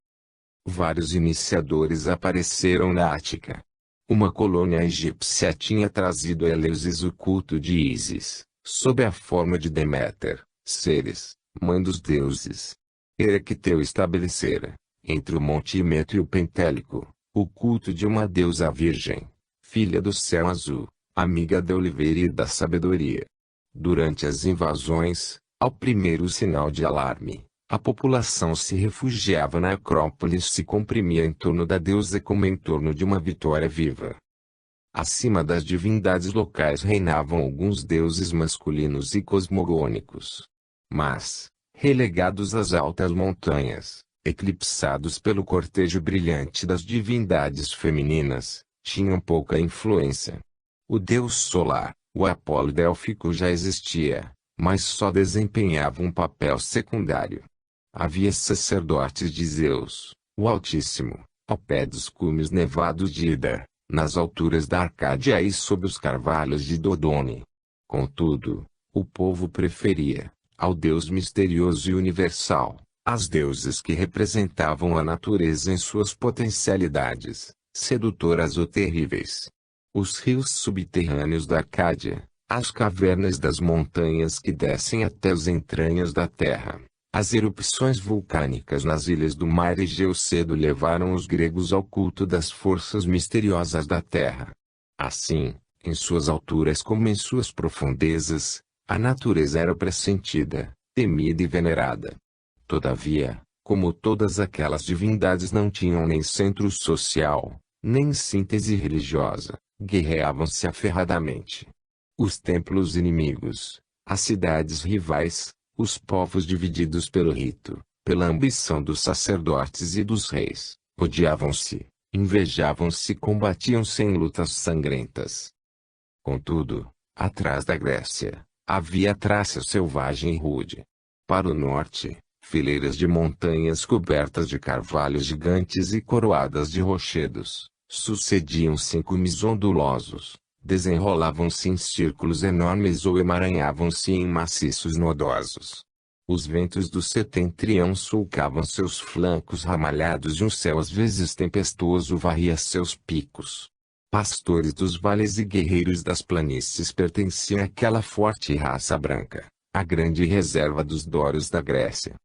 Vários iniciadores apareceram na Ática. Uma colônia egípcia tinha trazido a Eleusis o culto de Ísis, sob a forma de Deméter, Ceres, mãe dos deuses. Erecteu estabelecera, entre o Monte Imetro e o Pentélico, o culto de uma deusa virgem, filha do céu azul, amiga da oliveira e da sabedoria. Durante as invasões, ao primeiro sinal de alarme, a população se refugiava na Acrópole e se comprimia em torno da deusa como em torno de uma vitória viva. Acima das divindades locais reinavam alguns deuses masculinos e cosmogônicos. Mas, relegados às altas montanhas, eclipsados pelo cortejo brilhante das divindades femininas, tinham pouca influência. O deus solar, o Apolo Délfico já existia, mas só desempenhava um papel secundário. Havia sacerdotes de Zeus, o Altíssimo, ao pé dos cumes nevados de Ida, nas alturas da Arcádia e sob os carvalhos de Dodone. Contudo, o povo preferia, ao Deus misterioso e universal, as deusas que representavam a natureza em suas potencialidades, sedutoras ou terríveis. Os rios subterrâneos da Arcádia, as cavernas das montanhas que descem até as entranhas da terra, As erupções vulcânicas nas ilhas do mar Egeu cedo levaram os gregos ao culto das forças misteriosas da terra. Assim, em suas alturas como em suas profundezas, a natureza era pressentida, temida e venerada. Todavia, como todas aquelas divindades não tinham nem centro social, nem síntese religiosa, guerreavam-se aferradamente. Os templos inimigos, as cidades rivais, os povos divididos pelo rito, pela ambição dos sacerdotes e dos reis, odiavam-se, invejavam-se e combatiam-se em lutas sangrentas. Contudo, atrás da Grécia, havia a Trácia selvagem e rude. Para o norte, fileiras de montanhas cobertas de carvalhos gigantes e coroadas de rochedos, sucediam-se em cumes ondulosos, desenrolavam-se em círculos enormes ou emaranhavam-se em maciços nodosos. Os ventos do setentrião sulcavam seus flancos ramalhados e um céu às vezes tempestuoso varria seus picos. Pastores dos vales e guerreiros das planícies pertenciam àquela forte raça branca, a grande reserva dos Dórios da Grécia.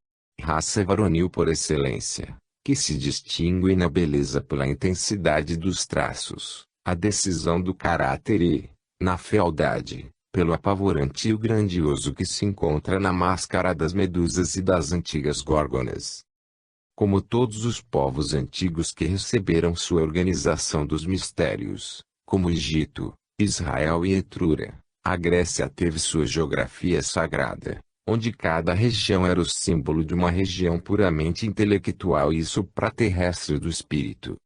Raça varonil por excelência, que se distingue na beleza pela intensidade dos traços, a decisão do caráter e, na fealdade, pelo apavorante e o grandioso que se encontra na máscara das medusas e das antigas górgonas. Como todos os povos antigos que receberam sua organização dos mistérios, como Egito, Israel e Etrúria, a Grécia teve sua geografia sagrada, onde cada região era o símbolo de uma região puramente intelectual e supraterrestre do espírito.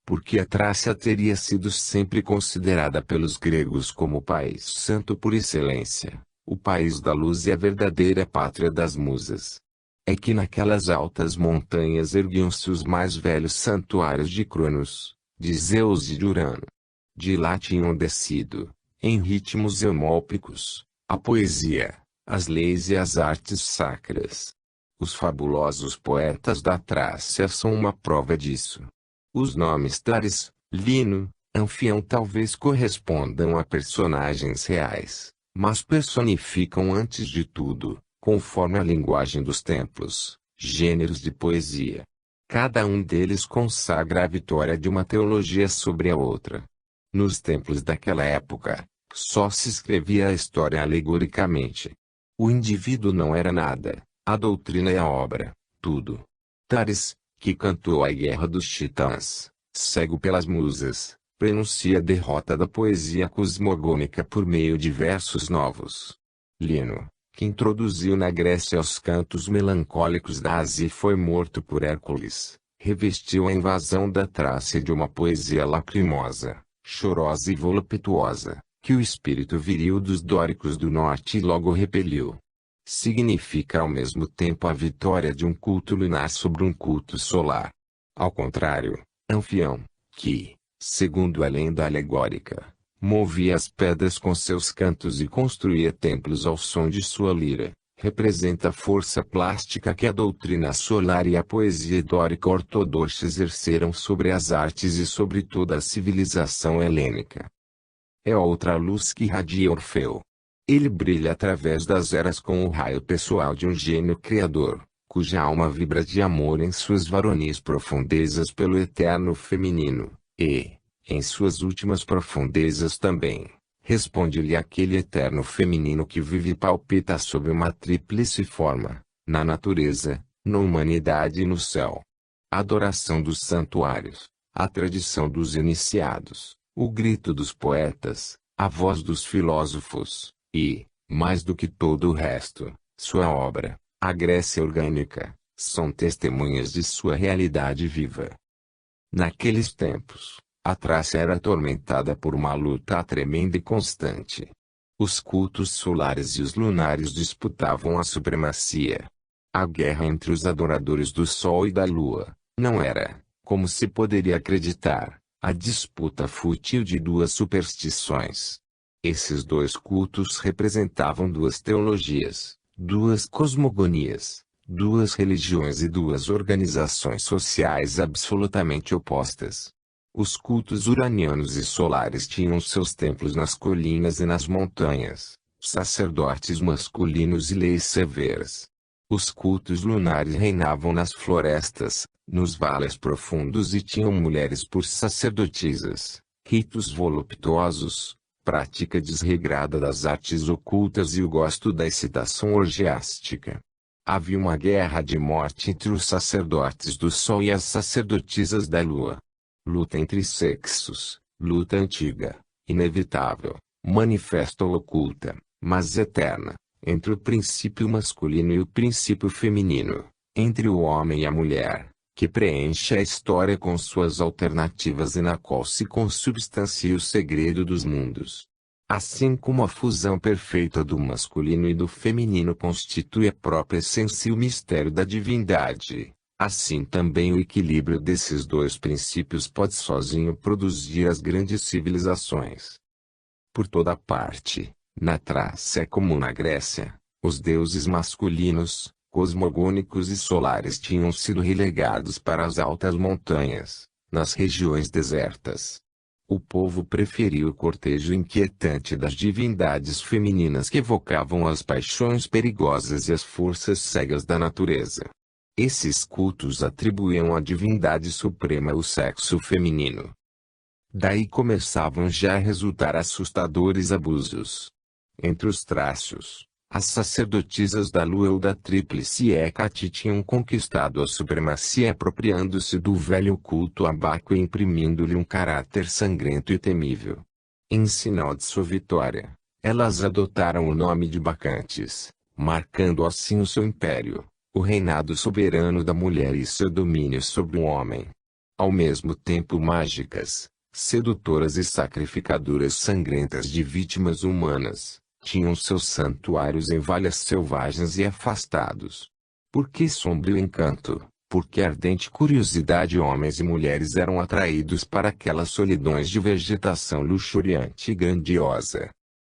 Porque a Trácia teria sido sempre considerada pelos gregos como o país santo por excelência, o país da luz e a verdadeira pátria das musas. É que naquelas altas montanhas erguiam-se os mais velhos santuários de Cronos, de Zeus e de Urano. De lá tinham descido, em ritmos eumólpicos, a poesia, as leis e as artes sacras. Os fabulosos poetas da Trácia são uma prova disso. Os nomes Tares, Lino, Anfião talvez correspondam a personagens reais, mas personificam antes de tudo, conforme a linguagem dos templos, gêneros de poesia. Cada um deles consagra a vitória de uma teologia sobre a outra. Nos templos daquela época, só se escrevia a história alegoricamente. O indivíduo não era nada, a doutrina e a obra, tudo. Tares, que cantou a guerra dos titãs, cego pelas musas, prenuncia a derrota da poesia cosmogônica por meio de versos novos. Lino, que introduziu na Grécia os cantos melancólicos da Ásia e foi morto por Hércules, revestiu a invasão da Trácia de uma poesia lacrimosa, chorosa e voluptuosa, que o espírito viril dos dóricos do norte logo repeliu. Significa ao mesmo tempo a vitória de um culto lunar sobre um culto solar. Ao contrário, Anfião, que, segundo a lenda alegórica, movia as pedras com seus cantos e construía templos ao som de sua lira, representa a força plástica que a doutrina solar e a poesia dórica ortodoxa exerceram sobre as artes e sobre toda a civilização helênica. É outra luz que irradia Orfeu. Ele brilha através das eras com o raio pessoal de um gênio criador, cuja alma vibra de amor em suas varonis profundezas pelo eterno feminino, e, em suas últimas profundezas também, responde-lhe aquele eterno feminino que vive e palpita sob uma tríplice forma, na natureza, na humanidade e no céu. A adoração dos santuários, a tradição dos iniciados, o grito dos poetas, a voz dos filósofos, e, mais do que todo o resto, sua obra, a Grécia orgânica, são testemunhas de sua realidade viva. Naqueles tempos, a Trácia era atormentada por uma luta tremenda e constante. Os cultos solares e os lunares disputavam a supremacia. A guerra entre os adoradores do Sol e da Lua, não era, como se poderia acreditar, a disputa fútil de duas superstições. Esses dois cultos representavam duas teologias, duas cosmogonias, duas religiões e duas organizações sociais absolutamente opostas. Os cultos uranianos e solares tinham seus templos nas colinas e nas montanhas, sacerdotes masculinos e leis severas. Os cultos lunares reinavam nas florestas, nos vales profundos e tinham mulheres por sacerdotisas, ritos voluptuosos, prática desregrada das artes ocultas e o gosto da excitação orgiástica. Havia uma guerra de morte entre os sacerdotes do sol e as sacerdotisas da lua. Luta entre sexos, luta antiga, inevitável, manifesta ou oculta, mas eterna, entre o princípio masculino e o princípio feminino, entre o homem e a mulher, que preenche a história com suas alternativas e na qual se consubstancia o segredo dos mundos. Assim como a fusão perfeita do masculino e do feminino constitui a própria essência e o mistério da divindade, assim também o equilíbrio desses dois princípios pode sozinho produzir as grandes civilizações. Por toda parte, na Trácia como na Grécia, os deuses masculinos, cosmogônicos e solares tinham sido relegados para as altas montanhas, nas regiões desertas. O povo preferia o cortejo inquietante das divindades femininas que evocavam as paixões perigosas e as forças cegas da natureza. Esses cultos atribuíam à divindade suprema o sexo feminino. Daí começavam já a resultar assustadores abusos. Entre os trácios, as sacerdotisas da lua ou da tríplice Hécate tinham conquistado a supremacia apropriando-se do velho culto a Baco e imprimindo-lhe um caráter sangrento e temível. Em sinal de sua vitória, elas adotaram o nome de Bacantes, marcando assim o seu império, o reinado soberano da mulher e seu domínio sobre o homem. Ao mesmo tempo mágicas, sedutoras e sacrificadoras sangrentas de vítimas humanas, tinham seus santuários em valhas selvagens e afastados. Por que sombrio encanto? Porque ardente curiosidade homens e mulheres eram atraídos para aquelas solidões de vegetação luxuriante e grandiosa.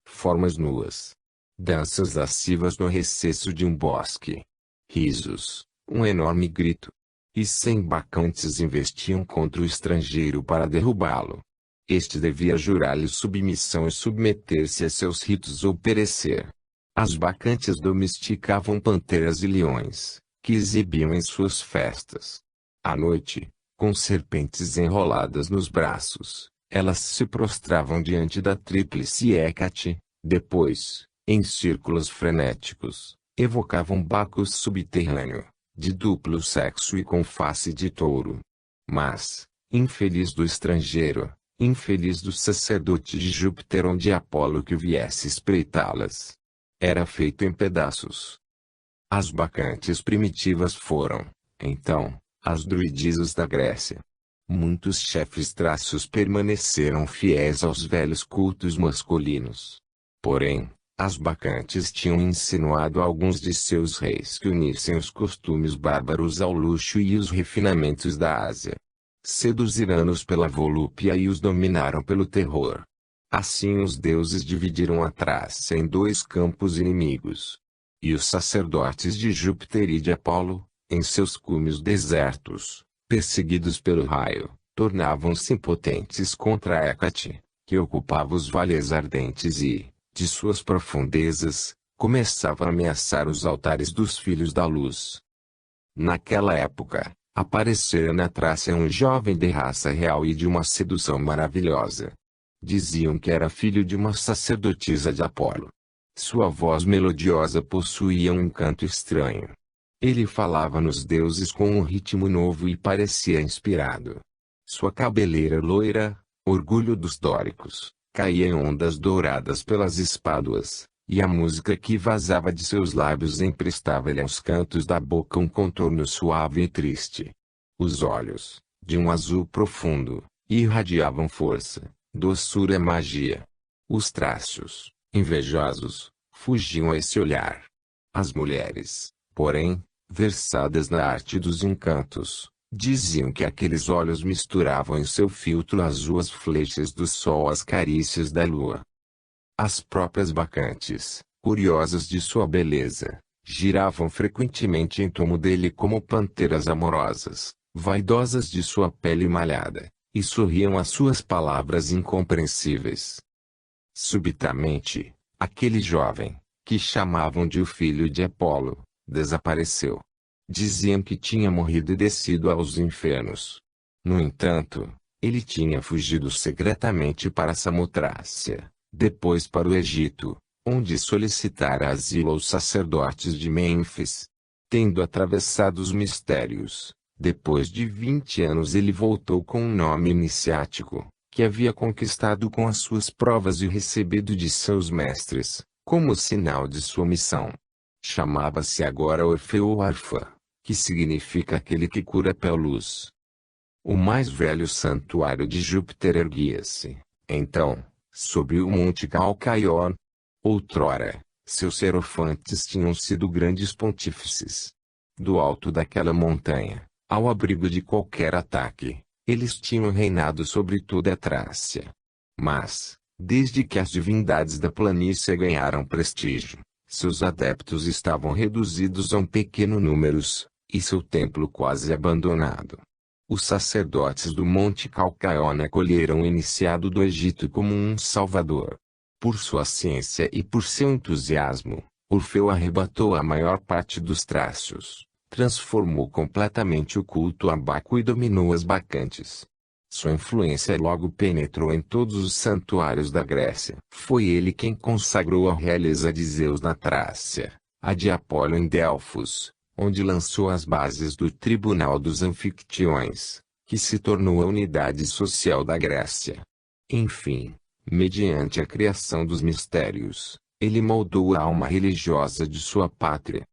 Formas nuas. Danças lascivas no recesso de um bosque. Risos. Um enorme grito. E 100 bacantes investiam contra o estrangeiro para derrubá-lo. Este devia jurar-lhe submissão e submeter-se a seus ritos ou perecer. As bacantes domesticavam panteras e leões, que exibiam em suas festas. À noite, com serpentes enroladas nos braços, elas se prostravam diante da tríplice Hécate, depois, em círculos frenéticos, evocavam Bacus subterrâneo, de duplo sexo e com face de touro. Mas, infeliz do estrangeiro, infeliz do sacerdote de Júpiter ou de Apolo que viesse espreitá-las. Era feito em pedaços. As bacantes primitivas foram, então, as druidisas da Grécia. Muitos chefes trácios permaneceram fiéis aos velhos cultos masculinos. Porém, as bacantes tinham insinuado a alguns de seus reis que unissem os costumes bárbaros ao luxo e os refinamentos da Ásia. Seduziram-nos pela volúpia e os dominaram pelo terror. Assim os deuses dividiram a Trácia em dois campos inimigos. E os sacerdotes de Júpiter e de Apolo, em seus cumes desertos, perseguidos pelo raio, tornavam-se impotentes contra Hécate, que ocupava os vales ardentes e, de suas profundezas, começava a ameaçar os altares dos filhos da luz. Naquela época, aparecera na Trácia um jovem de raça real e de uma sedução maravilhosa. Diziam que era filho de uma sacerdotisa de Apolo. Sua voz melodiosa possuía um encanto estranho. Ele falava nos deuses com um ritmo novo e parecia inspirado. Sua cabeleira loira, orgulho dos dóricos, caía em ondas douradas pelas espáduas, e a música que vazava de seus lábios emprestava-lhe aos cantos da boca um contorno suave e triste. Os olhos, de um azul profundo, irradiavam força, doçura e magia. Os trácios, invejosos, fugiam a esse olhar. As mulheres, porém, versadas na arte dos encantos, diziam que aqueles olhos misturavam em seu filtro azul as flechas do sol às carícias da lua. As próprias bacantes, curiosas de sua beleza, giravam frequentemente em torno dele como panteras amorosas, vaidosas de sua pele malhada, e sorriam às suas palavras incompreensíveis. Subitamente, aquele jovem, que chamavam de o filho de Apolo, desapareceu. Diziam que tinha morrido e descido aos infernos. No entanto, ele tinha fugido secretamente para Samotrácia, depois para o Egito, onde solicitara asilo aos sacerdotes de Mênfis. Tendo atravessado os mistérios, depois de 20 anos ele voltou com um nome iniciático, que havia conquistado com as suas provas e recebido de seus mestres, como sinal de sua missão. Chamava-se agora Orfeu ou Arfa, que significa aquele que cura pela luz. O mais velho santuário de Júpiter erguia-se, então, sobre o monte Calcaion. Outrora, seus serofantes tinham sido grandes pontífices. Do alto daquela montanha, ao abrigo de qualquer ataque, eles tinham reinado sobre toda a Trácia. Mas, desde que as divindades da planície ganharam prestígio, seus adeptos estavam reduzidos a um pequeno número, e seu templo quase abandonado. Os sacerdotes do Monte Calcaion acolheram o iniciado do Egito como um salvador. Por sua ciência e por seu entusiasmo, Orfeu arrebatou a maior parte dos trácios, transformou completamente o culto a Baco e dominou as bacantes. Sua influência logo penetrou em todos os santuários da Grécia. Foi ele quem consagrou a realeza de Zeus na Trácia, a de Apolo em Delfos, onde lançou as bases do Tribunal dos Anfictiões, que se tornou a unidade social da Grécia. Enfim, mediante a criação dos mistérios, ele moldou a alma religiosa de sua pátria.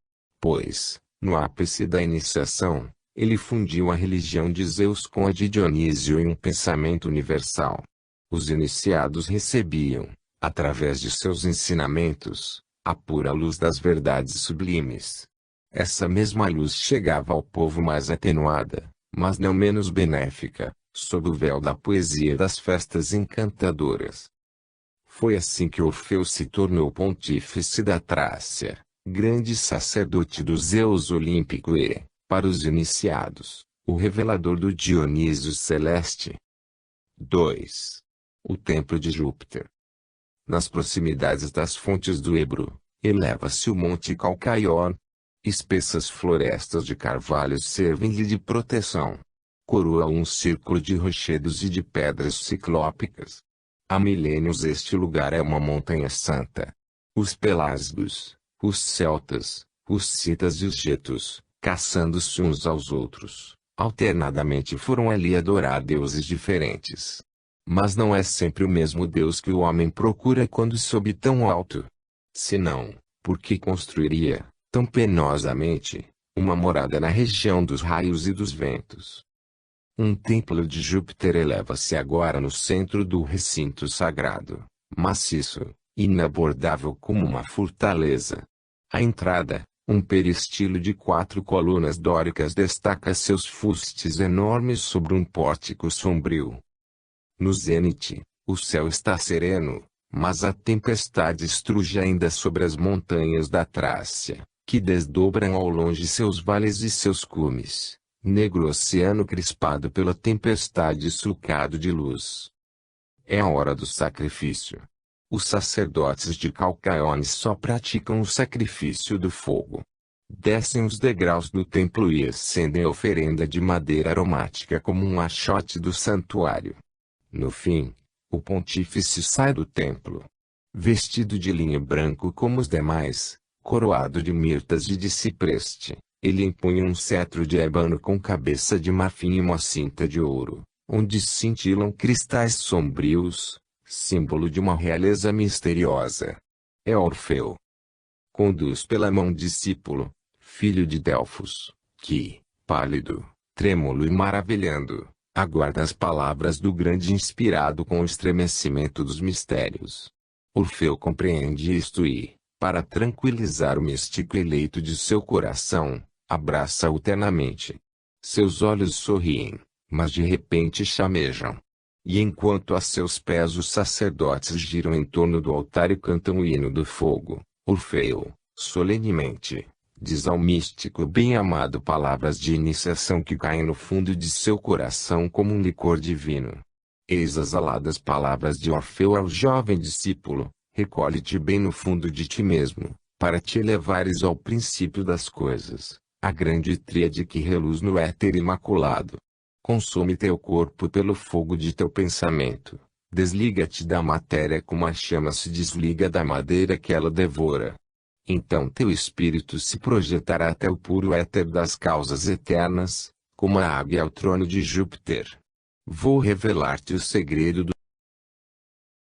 Pois, no ápice da iniciação, ele fundiu a religião de Zeus com a de Dionísio em um pensamento universal. Os iniciados recebiam, através de seus ensinamentos, a pura luz das verdades sublimes. Essa mesma luz chegava ao povo mais atenuada, mas não menos benéfica, sob o véu da poesia e das festas encantadoras. Foi assim que Orfeu se tornou pontífice da Trácia, grande sacerdote do Zeus olímpico e, para os iniciados, o revelador do Dionísio celeste. 2. O Templo de Júpiter. Nas proximidades das fontes do Ebro, eleva-se o Monte Calcaion. Espessas florestas de carvalhos servem-lhe de proteção. Coroa um círculo de rochedos e de pedras ciclópicas. Há milênios este lugar é uma montanha santa. Os pelasgos, os celtas, os citas e os getos, caçando-se uns aos outros, alternadamente foram ali adorar deuses diferentes. Mas não é sempre o mesmo Deus que o homem procura quando sobe tão alto. Senão, por que construiria, tão penosamente, uma morada na região dos raios e dos ventos? Um templo de Júpiter eleva-se agora no centro do recinto sagrado, maciço, inabordável como uma fortaleza. À entrada, um peristilo de 4 colunas dóricas destaca seus fustes enormes sobre um pórtico sombrio. No zênite, o céu está sereno, mas a tempestade estruge ainda sobre as montanhas da Trácia, que desdobram ao longe seus vales e seus cumes, negro oceano crispado pela tempestade sulcado de luz. É a hora do sacrifício. Os sacerdotes de Calcaion só praticam o sacrifício do fogo. Descem os degraus do templo e acendem a oferenda de madeira aromática como um achote do santuário. No fim, o pontífice sai do templo. Vestido de linho branco como os demais, coroado de mirtas e de cipreste, ele empunha um cetro de ébano com cabeça de marfim e uma cinta de ouro, onde cintilam cristais sombrios, símbolo de uma realeza misteriosa. É Orfeu. Conduz pela mão discípulo, filho de Delfos, que, pálido, trêmulo e maravilhando, aguarda as palavras do grande inspirado com o estremecimento dos mistérios. Orfeu compreende isto e, para tranquilizar o místico eleito de seu coração, abraça-o ternamente. Seus olhos sorriem, mas de repente chamejam. E enquanto a seus pés os sacerdotes giram em torno do altar e cantam o hino do fogo, Orfeu, solenemente, diz ao místico bem-amado palavras de iniciação que caem no fundo de seu coração como um licor divino. Eis as aladas palavras de Orfeu ao jovem discípulo: recolhe-te bem no fundo de ti mesmo, para te elevares ao princípio das coisas, a grande tríade que reluz no éter imaculado. Consome teu corpo pelo fogo de teu pensamento. Desliga-te da matéria como a chama se desliga da madeira que ela devora. Então teu espírito se projetará até o puro éter das causas eternas, como a águia ao trono de Júpiter. Vou revelar-te o segredo do